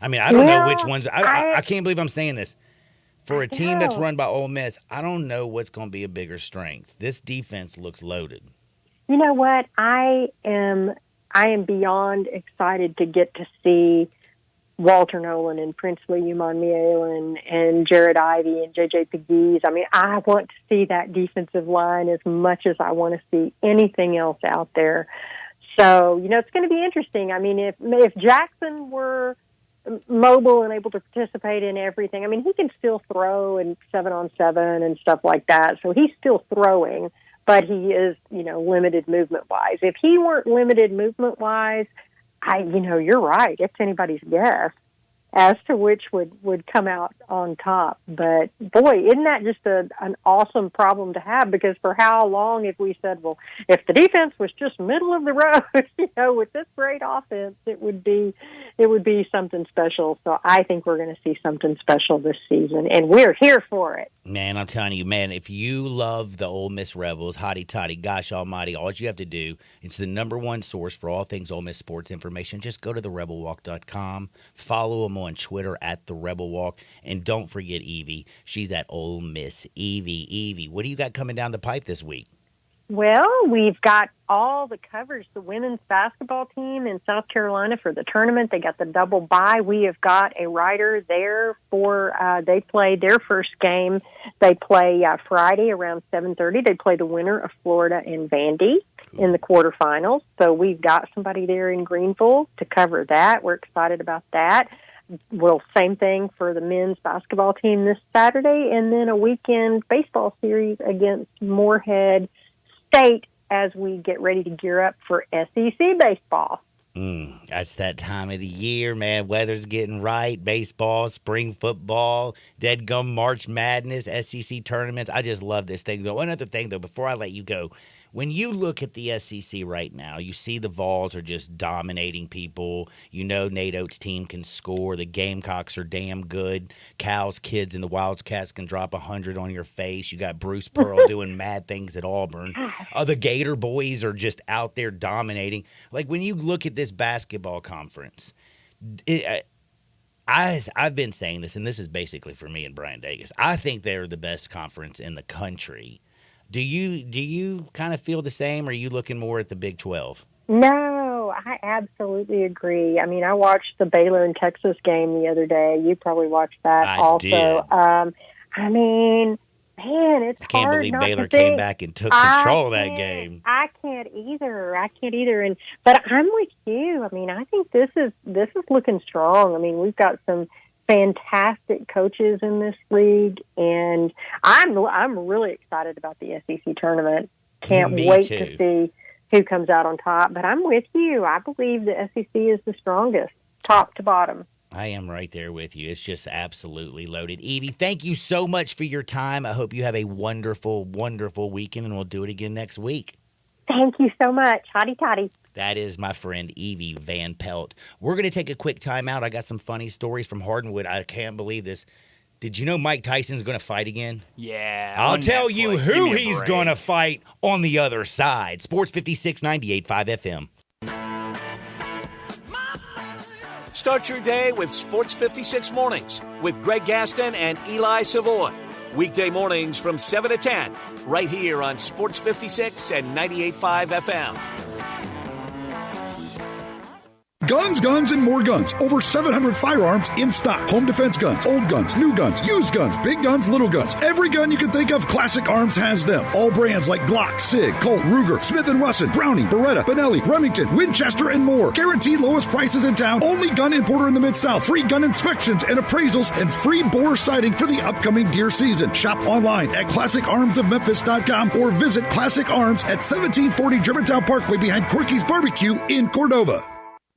I mean, I don't know which ones. I can't believe I'm saying this. For a team that's run by Ole Miss, I don't know what's going to be a bigger strength. This defense looks loaded. You know what? I am beyond excited to get to see Walter Nolan and Princely Umanmielen and Jared Ivey and J.J. Pegues. I mean, I want to see that defensive line as much as I want to see anything else out there. So, it's going to be interesting. I mean, if Jackson were mobile and able to participate in everything. I mean, he can still throw in 7-on-7 and stuff like that. So he's still throwing, but he is, limited movement-wise. If he weren't limited movement-wise, you're right. It's anybody's guess as to which would come out on top. But, boy, isn't that just an awesome problem to have? Because for how long have we said, well, if the defense was just middle of the road, with this great offense, it would be something special. So I think we're going to see something special this season, and we're here for it. Man, I'm telling you, if you love the Ole Miss Rebels, hotty toddy, gosh almighty, all you have to do, it's the number one source for all things Ole Miss sports information. Just go to therebelwalk.com, follow them on Twitter at The Rebel Walk, and don't forget Evie. She's at Ole Miss. Evie, what do you got coming down the pipe this week? Well, we've got all the coverage. The women's basketball team in South Carolina for the tournament, they got the double bye. We have got a writer there for, they play their first game. They play Friday around 7:30. They play the winner of Florida and Vandy in the quarterfinals. So we've got somebody there in Greenville to cover that. We're excited about that. Well, same thing for the men's basketball team this Saturday, and then a weekend baseball series against Morehead State as we get ready to gear up for SEC baseball. That's that time of the year, man. Weather's getting right. Baseball, spring football, dead gum March Madness, SEC tournaments. I just love this thing. One other thing, though, before I let you go, when you look at the SEC right now, you see the Vols are just dominating people. Nate Oates' team can score. The Gamecocks are damn good. Cal's kids and the Wildcats can drop 100 on your face. You got Bruce Pearl doing mad things at Auburn. The Gator boys are just out there dominating. Like, when you look at this basketball conference, I've been saying this, and this is basically for me and Brian Davis. I think they're the best conference in the country. Do you kind of feel the same, or are you looking more at the Big 12? No, I absolutely agree. I mean, I watched the Baylor and Texas game the other day. You probably watched that also. Did. I mean, man, it's hard. I can't believe not Baylor to came think. back and took control of that game. I can't either. But I'm with you. I mean, I think this is looking strong. I mean, we've got some fantastic coaches in this league, and I'm really excited about the SEC tournament. Can't wait to see who comes out on top. But I'm with you. I believe the SEC is the strongest, top to bottom. I am right there with you. It's just absolutely loaded. Evie, thank you so much for your time. I hope you have a wonderful, wonderful weekend, and we'll do it again next week. Thank you so much. Hotty toddy. That is my friend Evie Van Pelt. We're going to take a quick time out. I got some funny stories from Hardwood. I can't believe this. Did you know Mike Tyson's going to fight again? Yeah. I'll on tell Netflix. you Give who me a he's break. going to fight on the other side. Sports 56, 98.5 FM. Start your day with Sports 56 Mornings with Greg Gaston and Eli Savoy. Weekday mornings from 7 to 10, right here on Sports 56 and 98.5 FM. Guns, guns, and more guns. Over 700 firearms in stock. Home defense guns, old guns, new guns, used guns, big guns, little guns. Every gun you can think of, Classic Arms has them. All brands like Glock, Sig, Colt, Ruger, Smith & Wesson, Browning, Beretta, Benelli, Remington, Winchester, and more. Guaranteed lowest prices in town. Only gun importer in the Mid-South. Free gun inspections and appraisals and free bore sighting for the upcoming deer season. Shop online at ClassicArmsOfMemphis.com or visit Classic Arms at 1740 Germantown Parkway behind Corky's Barbecue in Cordova.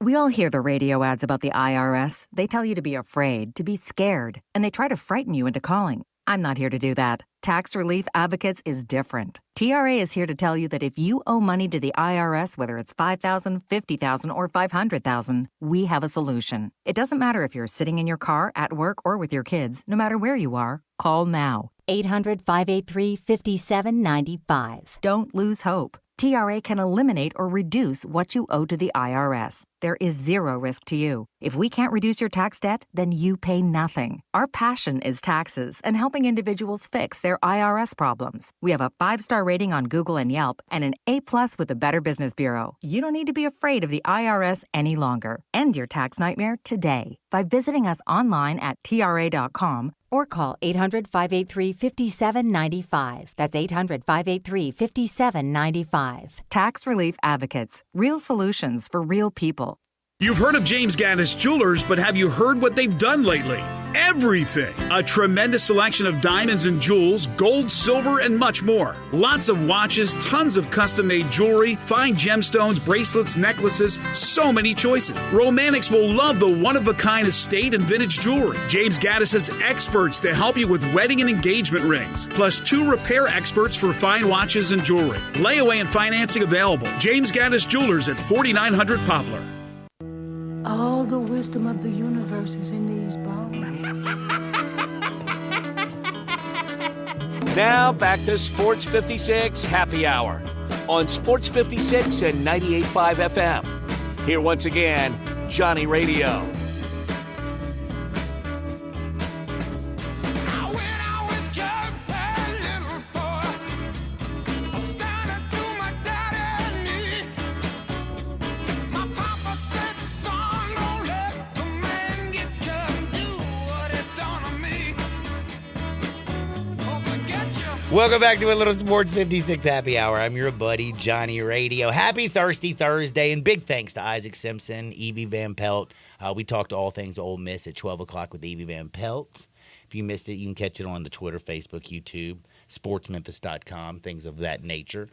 We all hear the radio ads about the IRS. They tell you to be afraid, to be scared, and they try to frighten you into calling. I'm not here to do that. Tax Relief Advocates is different. TRA is here to tell you that if you owe money to the IRS, whether it's $5,000, $50,000, or $500,000, we have a solution. It doesn't matter if you're sitting in your car, at work, or with your kids. No matter where you are, call now. 800-583-5795. Don't lose hope. TRA can eliminate or reduce what you owe to the IRS. There is zero risk to you. If we can't reduce your tax debt, then you pay nothing. Our passion is taxes and helping individuals fix their IRS problems. We have a 5-star rating on Google and Yelp and an A+ with the Better Business Bureau. You don't need to be afraid of the IRS any longer. End your tax nightmare today by visiting us online at TRA.com or call 800-583-5795. That's 800-583-5795. Tax Relief Advocates. Real solutions for real people. You've heard of James Gaddis Jewelers, but have you heard what they've done lately? Everything. A tremendous selection of diamonds and jewels, gold, silver, and much more. Lots of watches, tons of custom-made jewelry, fine gemstones, bracelets, necklaces, so many choices. Romantics will love the one-of-a-kind estate and vintage jewelry. James Gaddis has experts to help you with wedding and engagement rings, plus 2 repair experts for fine watches and jewelry. Layaway and financing available. James Gaddis Jewelers at 4900 Poplar. All the wisdom of the universe is in these bones. Now back to Sports 56 Happy Hour on Sports 56 and 98.5 FM. Here once again, Johnny Radio. Welcome back to a little Sports 56 Happy Hour. I'm your buddy, Johnny Radio. Happy Thirsty Thursday, and big thanks to Isaac Simpson, Evie Van Pelt. We talked all things Ole Miss at 12 o'clock with Evie Van Pelt. If you missed it, you can catch it on the Twitter, Facebook, YouTube, sportsmemphis.com, things of that nature.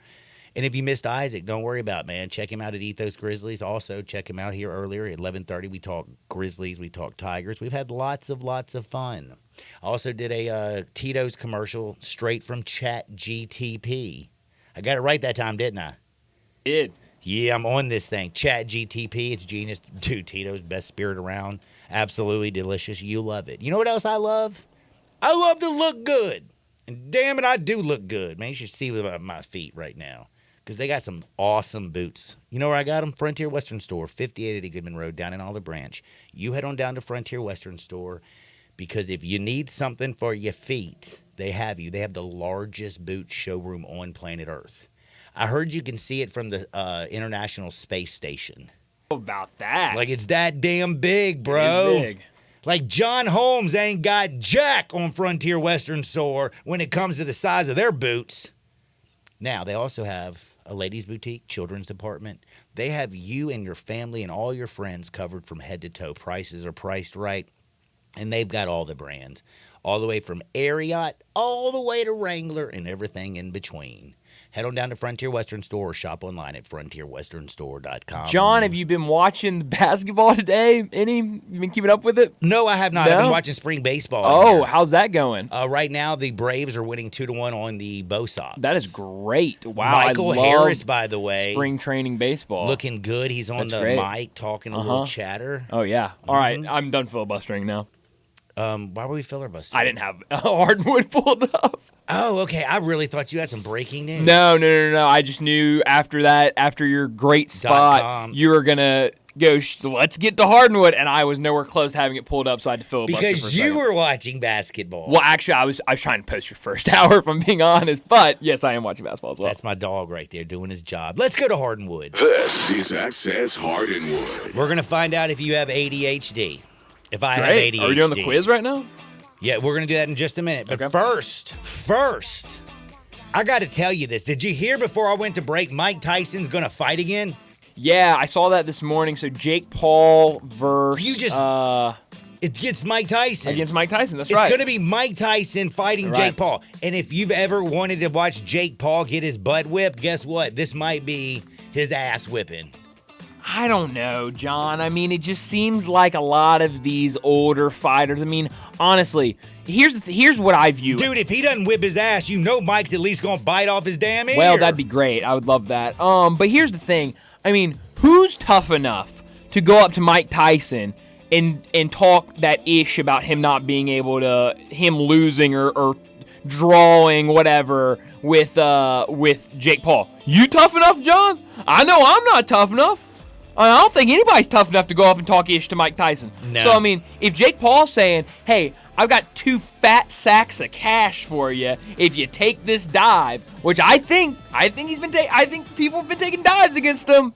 And if you missed Isaac, don't worry about it, man. Check him out at Ethos Grizzlies. Also, check him out here earlier at 11:30. We talk Grizzlies, we talk Tigers. We've had lots of fun. I also did a Tito's commercial straight from ChatGTP. I got it right that time, didn't I? Did. Yeah, I'm on this thing. ChatGTP. It's genius. Dude, Tito's best spirit around. Absolutely delicious. You love it. You know what else I love? I love to look good. And damn it, I do look good. Man, you should see my feet right now. Because they got some awesome boots. You know where I got them? Frontier Western Store, 5880 Goodman Road, down in Olive Branch. You head on down to Frontier Western Store, because if you need something for your feet, they have you. They have the largest boot showroom on planet Earth. I heard you can see it from the International Space Station. How about that? Like, it's that damn big, bro. It is big. Like, John Holmes ain't got jack on Frontier Western Store when it comes to the size of their boots. Now, they also have a ladies' boutique, children's department. They have you and your family and all your friends covered from head to toe. Prices are priced right, and they've got all the brands, all the way from Ariat all the way to Wrangler and everything in between. head on down to Frontier Western Store or shop online at frontierwesternstore.com. John, have you been watching the basketball today? You been keeping up with it? No, I have not. No? I've been watching spring baseball. Oh, how's that going? Right now, the Braves are winning 2-1 on the Bo Sox. That is great. Wow. Michael I love Harris, by the way. Spring training baseball. Looking good. He's on the mic talking a little chatter. Oh, yeah. All right. I'm done filibustering now. Why were we filibustering? I didn't have hardwood pulled up. Oh, okay. I really thought you had some breaking news. No. I just knew after your great spot, you were going to go, let's get to hardwood, and I was nowhere close to having it pulled up, so I had to filibuster for a Because you second. were watching basketball. Well, actually, I was trying to post your first hour, if I'm being honest, but yes, I am watching basketball as well. That's my dog right there doing his job. Let's go to Hardwood. This is Access Hardwood. We're going to find out if you have ADHD. If I have Great. ADHD. Are we doing the quiz right now? Yeah, we're going to do that in just a minute. But first, I got to tell you this. Did you hear before I went to break Mike Tyson's going to fight again? Yeah, I saw that this morning. So Jake Paul versus... It gets Mike Tyson. Against Mike Tyson, that's It's right. going to be Mike Tyson fighting Jake Paul. And if you've ever wanted to watch Jake Paul get his butt whipped, guess what? This might be his ass whipping. I don't know, John. I mean, it just seems like a lot of these older fighters. I mean, honestly, here's what I view. Dude, if he doesn't whip his ass, you know Mike's at least going to bite off his damn ear. Well, that'd be great. I would love that. But here's the thing. I mean, who's tough enough to go up to Mike Tyson and talk that ish about him not being able to, him losing or drawing, whatever, with Jake Paul? You tough enough, John? I know I'm not tough enough. I don't think anybody's tough enough to go up and talk ish to Mike Tyson. No. So, I mean, if Jake Paul's saying, hey, I've got 2 fat sacks of cash for you if you take this dive, which I think people have been taking dives against him.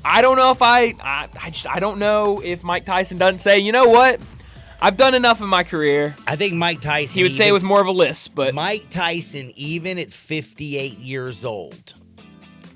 I don't know if I don't know if Mike Tyson doesn't say, you know what? I've done enough in my career. I think Mike Tyson... He would say it with more of a lisp, but... Mike Tyson, even at 58 years old...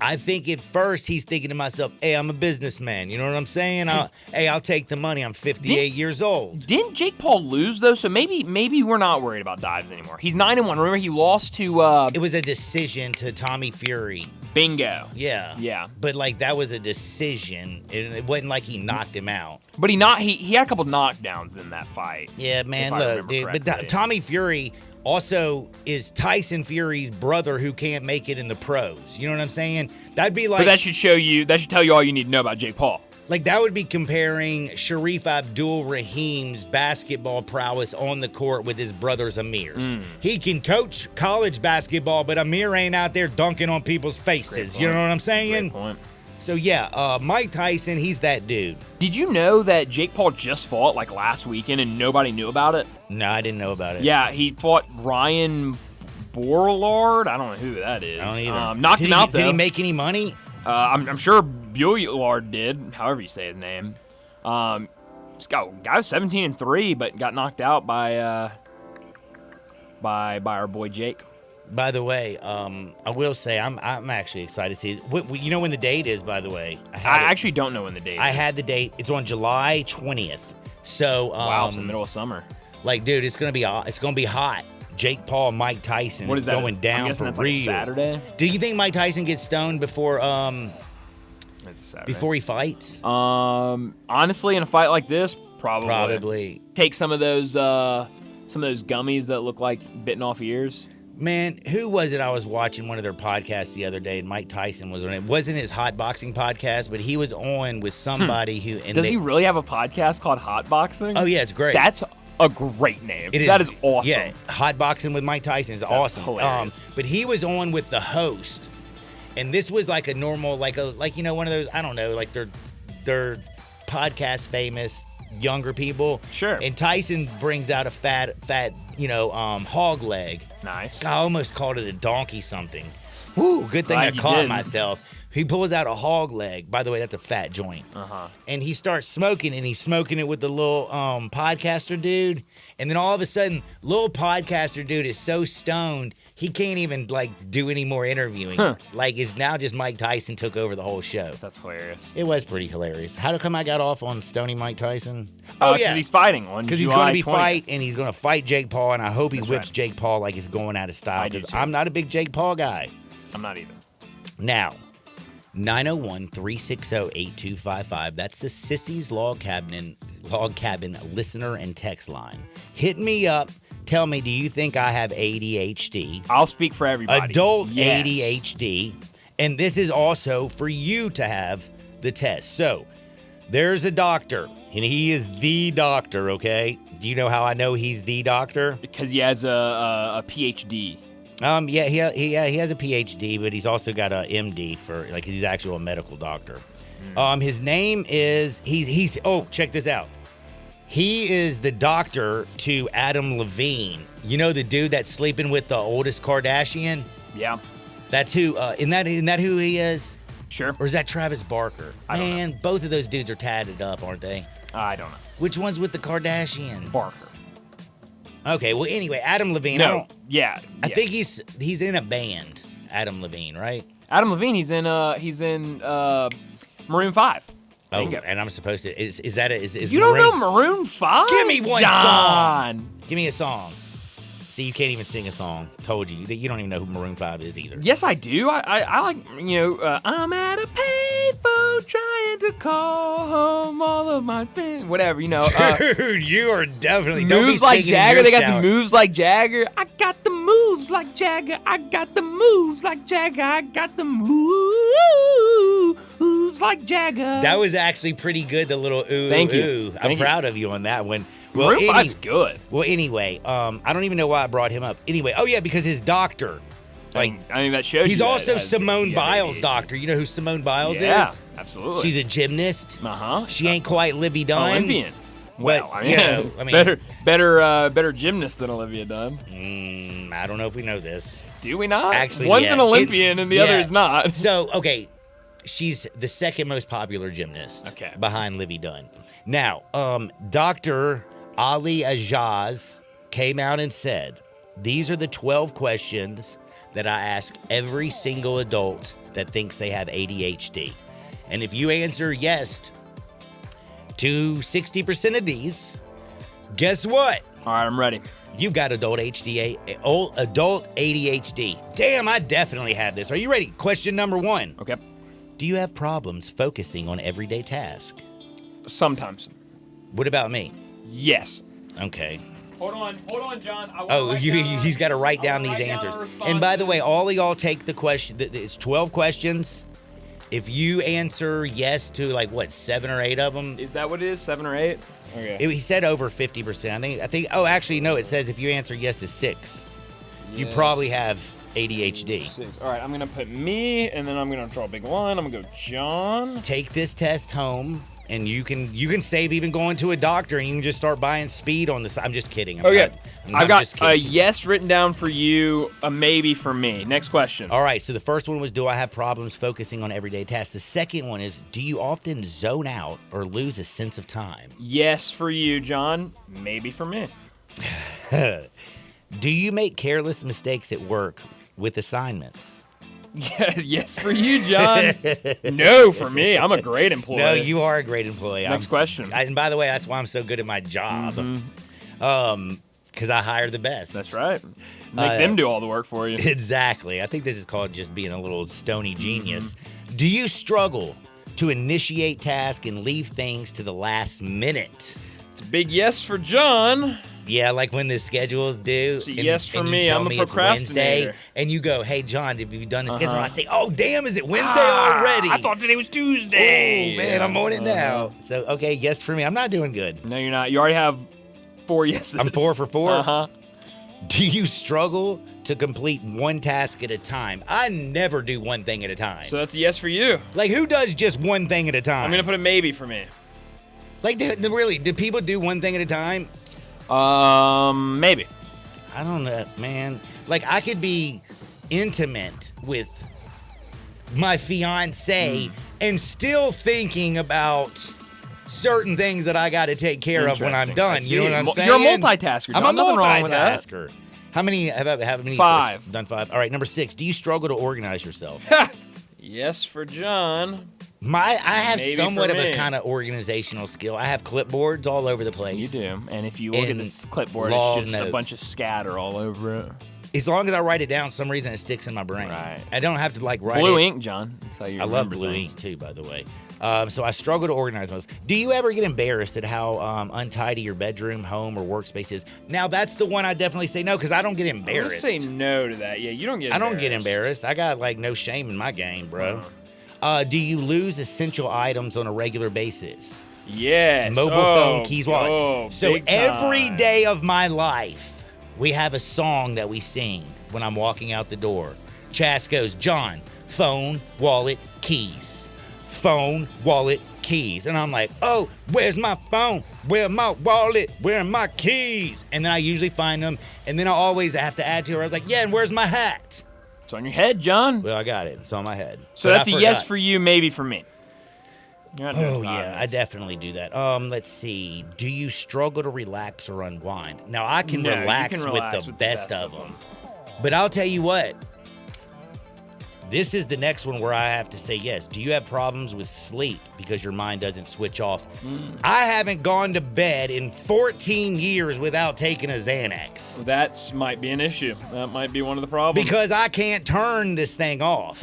I think at first he's thinking to himself, hey, I'm a businessman. You know what I'm saying? I'll take the money. I'm 58 years old. Didn't Jake Paul lose, though? So maybe we're not worried about dives anymore. He's 9-1. Remember, he lost to... It was a decision to Tommy Fury. Bingo. Yeah. But, that was a decision. It wasn't like he knocked him out. But he had a couple knockdowns in that fight. Yeah, man, look, dude. But Tommy Fury... also is Tyson Fury's brother who can't make it in the pros. You know what I'm saying? That'd be like... But that should tell you all you need to know about Jake Paul. Like, that would be comparing Sharif Abdul-Rahim's basketball prowess on the court with his brother's Amir's. He can coach college basketball, but Amir ain't out there dunking on people's faces. You know what I'm saying? Great point. So, yeah, Mike Tyson, he's that dude. Did you know that Jake Paul just fought, last weekend and nobody knew about it? No, I didn't know about it. Yeah, he fought Ryan Borlard. I don't know who that is. I don't either. Knocked him out, though. Did he make any money? I'm sure Bullard did, however you say his name. This guy was 17-3, but got knocked out by our boy Jake. By the way, I will say I'm actually excited to see. You know when the date is, by the way? I actually don't know when the date is. I had the date. It's on July 20th. So wow, it's the middle of summer. Dude, it's gonna be hot. Jake Paul, Mike Tyson. What is that? Going down for that's real. Like a Saturday. Do you think Mike Tyson gets stoned before Saturday. Before he fights? Honestly, in a fight like this, probably. Probably. Take some of those gummies that look like bitten off ears. Man, who was it I was watching one of their podcasts the other day, and Mike Tyson was on it. It wasn't his hot boxing podcast, but he was on with somebody who... Does he really have a podcast called Hot Boxing? Oh, yeah, it's great. That's a great name. That is awesome. Yeah, Hot Boxing with Mike Tyson is awesome. Hilarious. But he was on with the host, and this was like a normal, one of those, I don't know, like they're podcast famous younger people. Sure. And Tyson brings out a fat, hog leg. Nice. I almost called it a donkey something. Woo, good thing I caught myself. He pulls out a hog leg. By the way, that's a fat joint. And he starts smoking, and he's smoking it with the little podcaster dude. And then all of a sudden, little podcaster dude is so stoned, he can't even, do any more interviewing. It's now just Mike Tyson took over the whole show. That's hilarious. It was pretty hilarious. How come I got off on Stony Mike Tyson? Because he's fighting on Because he's going to be and he's going to fight Jake Paul, and I hope he whips Jake Paul like he's going out of style, because I'm not a big Jake Paul guy. I'm not either. Now, 901-360-8255. That's the Sissy's Log Cabin listener and text line. Hit me up. Tell me, do you think I have ADHD? I'll speak for everybody. Adult Yes. ADHD. And this is also for you to have the test. So, there's a doctor, and he is the doctor, okay? Do you know how I know he's the doctor? Because he has a PhD. Yeah, he has a PhD, but he's also got a MD for, like, he's actually a medical doctor. His name is, check this out. He is the doctor to Adam Levine. You know the dude that's sleeping with the oldest Kardashian? Yeah. That's who, isn't that who he is? Sure. Or is that Travis Barker? I don't know. Both of those dudes are tatted up, aren't they? I don't know. Which one's with the Kardashian? Barker. Okay, well, anyway, Adam Levine. No. I think he's in a band, Adam Levine, right? Adam Levine, he's in Maroon 5. Oh, Bingo. and I'm supposed to, is You don't know Maroon 5? Give me one John. song. Give me a song. See, you can't even sing a song. Told you. You don't even know who Maroon 5 is either. Yes, I do. I like, I'm at a payphone trying to call home all of my things. Whatever, Dude, you are definitely, don't be Moves like singing in Jagger. your They got shower. the moves like Jagger. I got the moves like Jagger. I got the moves like Jagger. I got the moves like Jagger. That was actually pretty good, the little ooh, Thank you. ooh. I'm Thank you. proud of you on that one. Maroon 5's good. Well, anyway, I don't even know why I brought him up. Anyway, because his doctor, I mean that shows he's you that also it has Simone Biles' ADHD. doctor. You know who Simone Biles Yeah, is? absolutely. She's a gymnast. Uh-huh. She ain't quite Libby Dunn. Olympian. Well, But, I mean, better gymnast than Olivia Dunn. I don't know if we know this. Do we not? Actually, one's yeah. an Olympian and the other is not. So, okay, she's the second most popular gymnast. Okay. Behind Libby Dunn. Now, Dr. Ali Ajaz came out and said, these are the 12 questions that I ask every single adult that thinks they have ADHD. And if you answer yes to 60% of these, guess what? All right, I'm ready. You've got adult ADHD. Damn, I definitely have this. Are you ready? Question number 1. Okay. Do you have problems focusing on everyday tasks? Sometimes. What about me? Yes. Okay. Hold on, John. He's got to write down these answers. And by the way, all of y'all take the question. It's 12 questions. If you answer yes to 7 or 8 of them. Is that what it is? 7 or 8? Okay. He said over 50%. I think. Oh, actually, no. It says if you answer yes to 6, you probably have ADHD. 6. All right, I'm gonna put me, and then I'm gonna draw a big line. I'm gonna go John. Take this test home. And you can save even going to a doctor, and you can just start buying speed on this. I'm just kidding. I've got a yes written down for you, a maybe for me. Next question. All right, so the first one was, do I have problems focusing on everyday tasks? The second one is, do you often zone out or lose a sense of time? Yes for you, John. Maybe for me. Do you make careless mistakes at work with assignments? Yes for you, John. No for me. I'm a great employee. No, you are a great employee. Next question. And by the way, that's why I'm so good at my job. Because I hire the best. That's right. Make them do all the work for you. Exactly. I think this is called just being a little stony genius. Do you struggle to initiate tasks and leave things to the last minute? It's a big yes for John. Yeah, like when the schedule is due. It's a yes for me. Tell I'm a me it's procrastinator. Wednesday, and you go, hey, John, have you done the schedule? I say, oh, damn, is it Wednesday already? I thought today was Tuesday. Oh, man, I'm on it now. So, okay, yes for me. I'm not doing good. No, you're not. You already have 4 yeses. I'm 4 for 4? Uh-huh. Do you struggle to complete one task at a time? I never do one thing at a time. So that's a yes for you. Like, who does just one thing at a time? I'm going to put a maybe for me. Like, do people do one thing at a time? Maybe. I don't know, man. Like, I could be intimate with my fiance and still thinking about certain things that I got to take care of when I'm done. You know what I'm saying? You're a multitasker. I'm a Nothing wrong with that. multitasker. How many have 5. Done 5. All right, number 6. Do you struggle to organize yourself? Yes for John. I have Maybe somewhat for of a me. kind of organizational skill. I have clipboards all over the place. You do. And if you look at And this clipboard, log it's just a notes. bunch of scatter all over it. As long as I write it down, some reason it sticks in my brain. Right. I don't have to write Blue it. ink, John. That's how you I love remember blue things. ink too, by the way. So I struggle to organize those. Do you ever get embarrassed at how untidy your bedroom, home, or workspace is? Now that's the one I definitely say no because I don't get embarrassed. I would say no to that. Yeah, you don't get. I don't get embarrassed. I got like no shame in my game, bro. Do you lose essential items on a regular basis? Yes. Mobile phone, keys, wallet. Oh, So big every time. day of my life, we have a song that we sing when I'm walking out the door. Chas goes, John, phone, wallet, keys. Phone, wallet, keys. And I'm like, oh, where's my phone? Where's my wallet? Where are my keys? And then I usually find them. And then I always have to add to it. I was like, yeah, and where's my hat? It's on your head, John. Well, I got it. It's on my head. So But that's I a yes forgot. for you, maybe for me. You're not doing Oh, that. yeah, I definitely do that. Let's see. Do you struggle to relax or unwind? Now, I can No, you relax, can relax with the best of of them. But I'll tell you what. This is the next one where I have to say yes. Do you have problems with sleep because your mind doesn't switch off? I haven't gone to bed in 14 years without taking a Xanax. That might be an issue. That might be one of the problems. Because I can't turn this thing off.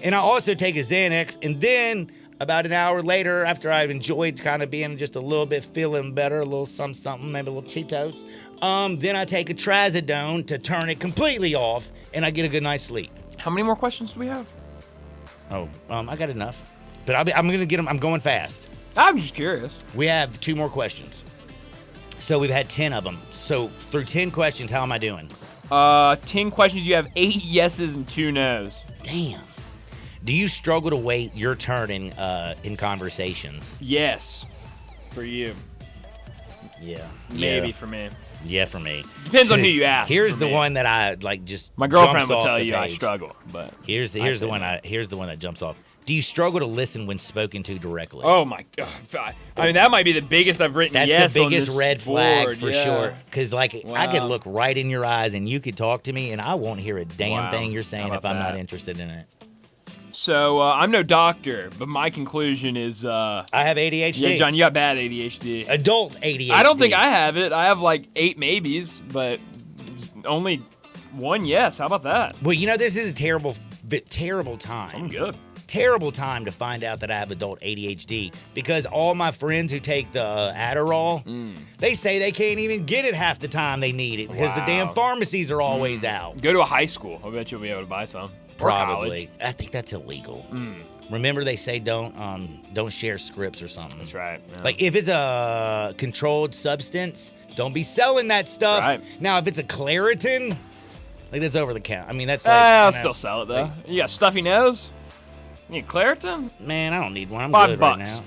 And I also take a Xanax, and then about an hour later, after I've enjoyed kind of being just a little bit feeling better, a little something, maybe a little Cheetos, then I take a Trazodone to turn it completely off, and I get a good night's sleep. How many more questions do we have? Oh, I got enough. But I'm going to get them. I'm going fast. I'm just curious. We have 2 more questions. So we've had 10 of them. So through 10 questions, how am I doing? 10 questions. You have 8 yeses and 2 nos. Damn. Do you struggle to wait your turn in conversations? Yes. For you. Yeah. Maybe Yeah. for me. Yeah, for me. Depends on who you ask. Here's for the me. one that I like. Just My girlfriend jumps would off tell the you I page. struggle, but here's the one that jumps off. Do you struggle to listen when spoken to directly? Oh my god! I mean, that might be the biggest I've written. That's yes the on biggest this red flag board, for yeah. sure. Because I could Wow. look right in your eyes and you could talk to me and I won't hear a damn Wow. thing you're How saying about if I'm not that? interested in it. So I'm no doctor, but my conclusion is I have ADHD. Yeah, John, you got bad ADHD. Adult ADHD. I don't think I have it. I have like 8 maybes, but only 1 yes. How about that? Well, you know, this is a terrible time. I'm good. Terrible time to find out that I have adult ADHD because all my friends who take the Adderall, they say they can't even get it half the time they need it because the damn Wow. pharmacies are always out. Go to a high school. I bet you'll be able to buy some. Or Probably. college. I think that's illegal. Remember they say don't share scripts or something. That's right. Yeah. Like if it's a controlled substance, don't be selling that stuff. Right. Now if it's a Claritin, like that's over the counter. I mean that's like I'll you know, still sell it though. like- You got stuffy nose? You need Claritin? Man, I don't need one. I'm $5 good right now.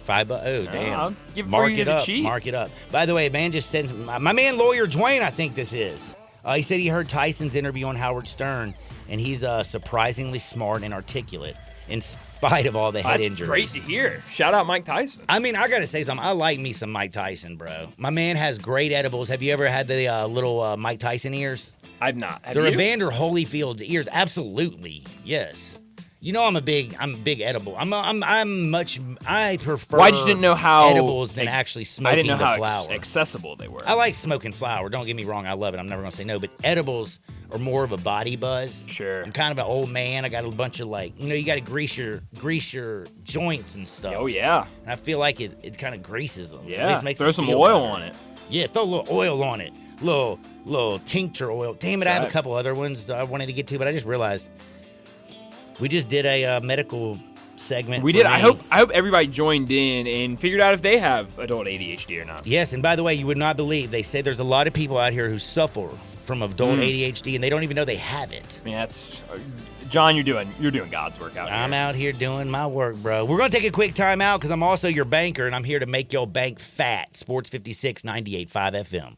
$5. Oh, damn. I'll give it for Mark you it to up. cheat. Mark it up. By the way, man just sent my man lawyer Dwayne. I think this is. He said he heard Tyson's interview on Howard Stern, and he's surprisingly smart and articulate in spite of all the head That's injuries. great to hear. Shout out Mike Tyson. I mean, I gotta say something. I like me some Mike Tyson, bro. My man has great edibles. Have you ever had the little Mike Tyson ears? I've not. Have They're you? Evander Holyfield's ears. Absolutely, yes. You know I'm a big edible. I prefer Well, I just didn't know how edibles than actually smoking I didn't know the how flower. accessible they were. I like smoking flower. Don't get me wrong. I love it. I'm never gonna say no. But edibles are more of a body buzz. Sure. I'm kind of an old man. I got a bunch of you got to grease your joints and stuff. Oh yeah. And I feel like it kind of greases them. At Yeah. least makes Throw them some feel oil better. on it. Yeah, throw a little oil on it. Little tincture oil. Damn it, I have a Right. couple other ones that I wanted to get to, but I just realized we just did a medical segment. We for did. me. I hope everybody joined in and figured out if they have adult ADHD or not. Yes, and by the way, you would not believe they say there's a lot of people out here who suffer from adult Mm. ADHD and they don't even know they have it. I mean, that's John. You're doing God's work out here. I'm out here doing my work, bro. We're gonna take a quick time out because I'm also your banker and I'm here to make your bank fat. Sports 56 98.5 FM.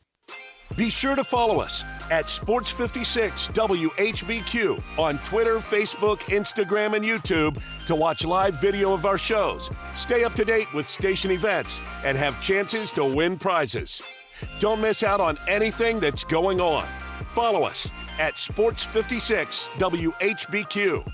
Be sure to follow us at Sports56 WHBQ on Twitter, Facebook, Instagram, and YouTube to watch live video of our shows, stay up to date with station events, and have chances to win prizes. Don't miss out on anything that's going on. Follow us at Sports56 WHBQ.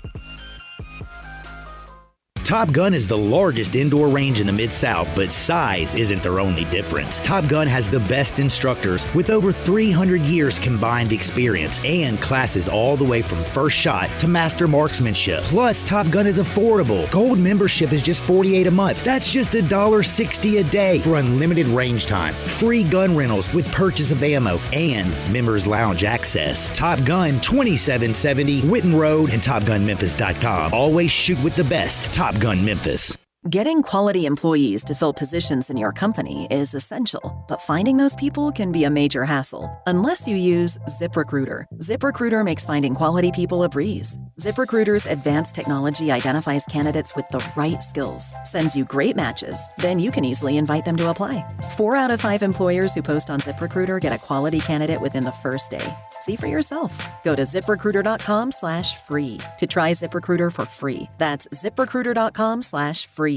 Top Gun is the largest indoor range in the Mid-South, but size isn't their only difference. Top Gun has the best instructors with over 300 years combined experience and classes all the way from first shot to master marksmanship. Plus, Top Gun is affordable. Gold membership is just $48 a month. That's just $1.60 a day for unlimited range time, free gun rentals with purchase of ammo, and members lounge access. Top Gun 2770 Witten Road and TopGunMemphis.com. Always shoot with the best. Top Gun Memphis. Getting quality employees to fill positions in your company is essential, but finding those people can be a major hassle unless you use ZipRecruiter. ZipRecruiter makes finding quality people a breeze. ZipRecruiter's advanced technology identifies candidates with the right skills, sends you great matches, then you can easily invite them to apply. 4 out of 5 employers who post on ZipRecruiter get a quality candidate within the first day. See for yourself. Go to ZipRecruiter.com/free to try ZipRecruiter for free. That's ZipRecruiter.com/free.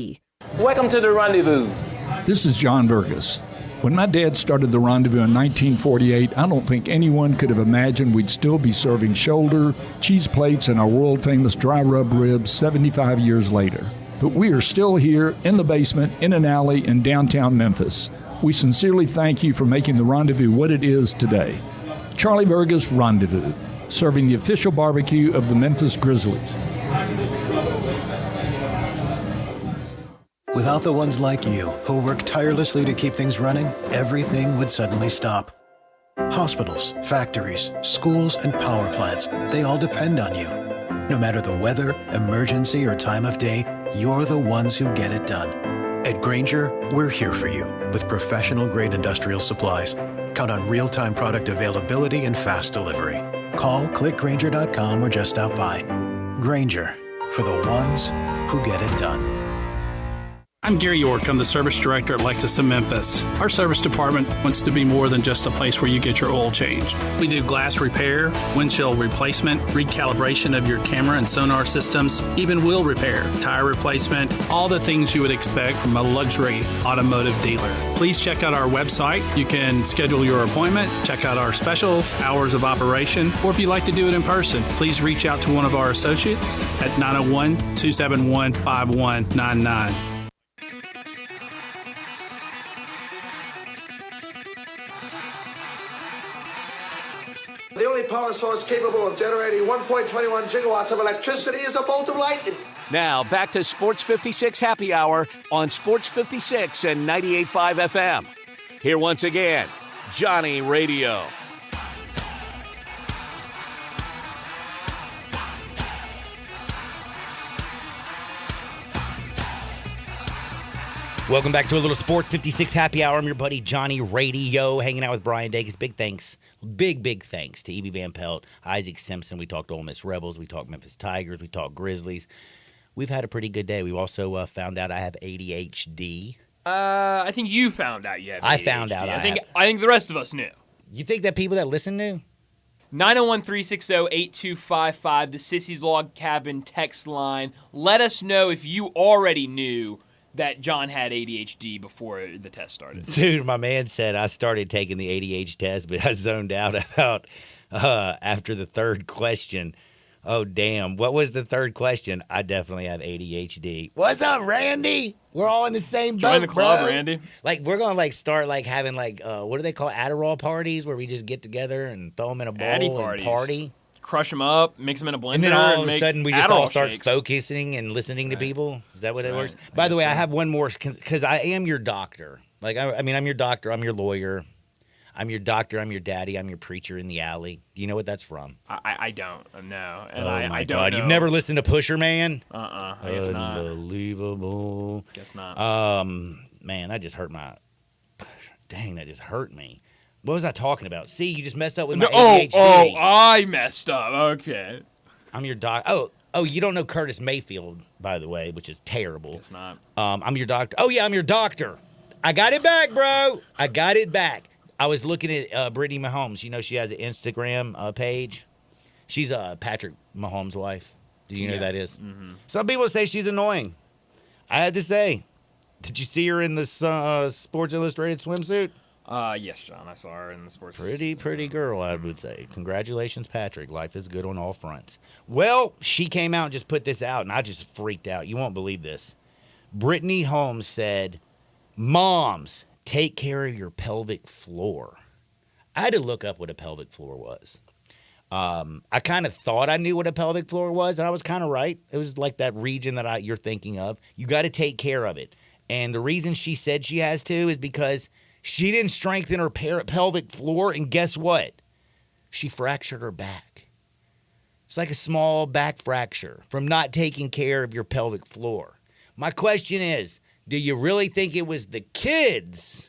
Welcome to the Rendezvous. This is John Vergas. When my dad started the Rendezvous in 1948, I don't think anyone could have imagined we'd still be serving shoulder, cheese plates, and our world-famous dry rub ribs 75 years later. But we are still here in the basement, in an alley in downtown Memphis. We sincerely thank you for making the Rendezvous what it is today. Charlie Vergas Rendezvous, serving the official barbecue of the Memphis Grizzlies. Without the ones like you, who work tirelessly to keep things running, everything would suddenly stop. Hospitals, factories, schools, and power plants, they all depend on you. No matter the weather, emergency, or time of day, you're the ones who get it done. At Grainger, we're here for you with professional-grade industrial supplies. Count on real-time product availability and fast delivery. Call, clickgrainger.com, or just stop by. Grainger, for the ones who get it done. I'm Gary York. I'm the service director at Lexus of Memphis. Our service department wants to be more than just a place where you get your oil changed. We do glass repair, windshield replacement, recalibration of your camera and sonar systems, even wheel repair, tire replacement, all the things you would expect from a luxury automotive dealer. Please check out our website. You can schedule your appointment, check out our specials, hours of operation, or if you'd like to do it in person, please reach out to one of our associates at 901-271-5199. The only power source capable of generating 1.21 gigawatts of electricity is a bolt of lightning. Now, back to Sports 56 Happy Hour on Sports 56 and 98.5 FM. Here once again, Johnny Radio. Welcome back to a little Sports 56 Happy Hour. I'm your buddy Johnny Radio, hanging out with Brian Dacus. Big thanks to E.B. Van Pelt, Isaac Simpson. We talked Ole Miss Rebels. We talked Memphis Tigers. We talked Grizzlies. We've had a pretty good day. We've also found out I have ADHD. I think you found out you have ADHD. I found out I think the rest of us knew. You think that people that listen knew? 901-360-8255, the Sissy's Log Cabin text line. Let us know if you already knew that John had ADHD before the test started. Dude, my man said I started taking the ADHD test, but I zoned out about after the third question. Oh, damn. What was the third question? I definitely have ADHD. What's up, Randy? We're all in the same boat, Join the club, bro. Randy. Like, we're going to, like, start, like, having, like, what do they call Adderall parties where we just get together and throw them in a bowl and party? Crush them up, mix them in a blender, and then all of a sudden we just Adderall all start shakes. focusing and listening to people. Is that what it works? I By the way, so. I have one more because I am your doctor. Like, I mean, I'm your doctor. I'm your lawyer. I'm your doctor. I'm your daddy. I'm your preacher in the alley. Do you know what that's from? I don't know. And I don't God. know. You've never listened to Pusher Man? I guess not. Unbelievable. Guess not. Man, that just hurt my... Dang, that just hurt me. What was I talking about? See, you just messed up with my ADHD. Oh, I messed up. Okay. I'm your doc. Oh, you don't know Curtis Mayfield, by the way, which is terrible. It's not. I'm your doctor. Oh, yeah, I'm your doctor. I got it back, bro. I got it back. I was looking at Brittany Mahomes. You know she has an Instagram page. She's Patrick Mahomes' wife. Do you know who that is? Mm-hmm. Some people say she's annoying. I had to say, did you see her in the Sports Illustrated swimsuit? Yes, John, I saw her in the sports. Pretty girl, I would say. Congratulations, Patrick. Life is good on all fronts. Well, she came out and just put this out, and I just freaked out. You won't believe this. Brittany Holmes said, "Moms, take care of your pelvic floor." I had to look up what a pelvic floor was. I kind of thought I knew what a pelvic floor was, and I was kind of right. It was like that region that you're thinking of. You got to take care of it. And the reason she said she has to is because she didn't strengthen her pelvic floor, and guess what? She fractured her back. It's like a small back fracture from not taking care of your pelvic floor. My question is, do you really think it was the kids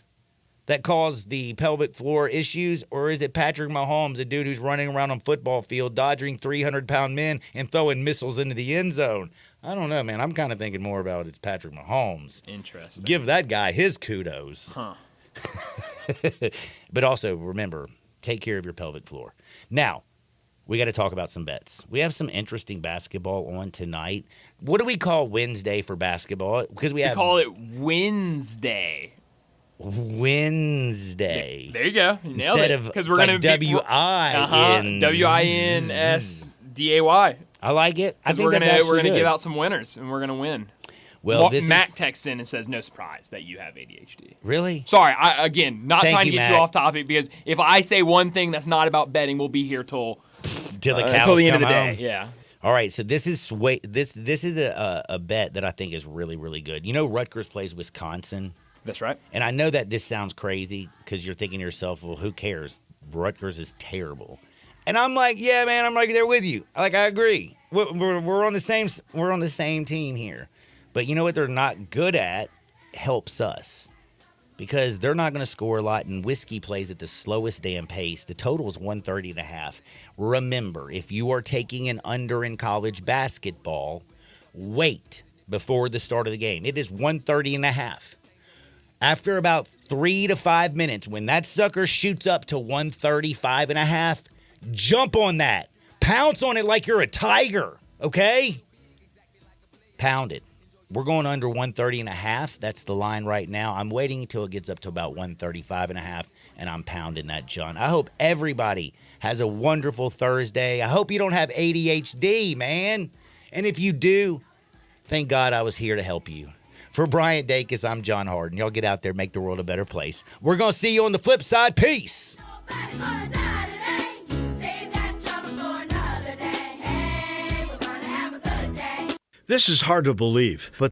that caused the pelvic floor issues, or is it Patrick Mahomes, a dude who's running around on football field, dodging 300-pound men and throwing missiles into the end zone? I don't know, man. I'm kind of thinking more about it's Patrick Mahomes. Interesting. Give that guy his kudos. Huh. But also, remember, take care of your pelvic floor. Now, we got to talk about some bets. We have some interesting basketball on tonight. What do we call Wednesday for basketball? Because we call it Wednesday. Wednesday. There you go. You nailed Instead it. of Because we're like going to W-I-N. WINSDAY. I like it. I think we're that's gonna good. give out some winners, and we're gonna win. Well, Matt texts in and says, "No surprise that you have ADHD." Really? Sorry. Not Thank trying to you, get Matt. you off topic, because if I say one thing that's not about betting, we'll be here till the cows until the end of come the day. home. Yeah. All right, so this is a bet that I think is really, really good. You know, Rutgers plays Wisconsin. That's right. And I know that this sounds crazy because you're thinking to yourself, well, who cares? Rutgers is terrible. And I'm like, yeah, man, I'm right there with you. I agree. We're on the same team here. But you know what they're not good at helps us. Because they're not going to score a lot, and Whiskey plays at the slowest damn pace. The total is 130.5. Remember, if you are taking an under in college basketball, wait before the start of the game. It is 130.5. After about 3 to 5 minutes, when that sucker shoots up to 135.5, jump on that. Pounce on it like you're a tiger, okay? Pound it. We're going under 130.5. That's the line right now. I'm waiting until it gets up to about 135.5, and I'm pounding that, John. I hope everybody has a wonderful Thursday. I hope you don't have ADHD, man. And if you do, thank God I was here to help you. For Bryant Dacus, I'm John Harden. Y'all get out there, make the world a better place. We're going to see you on the flip side. Peace. This is hard to believe, but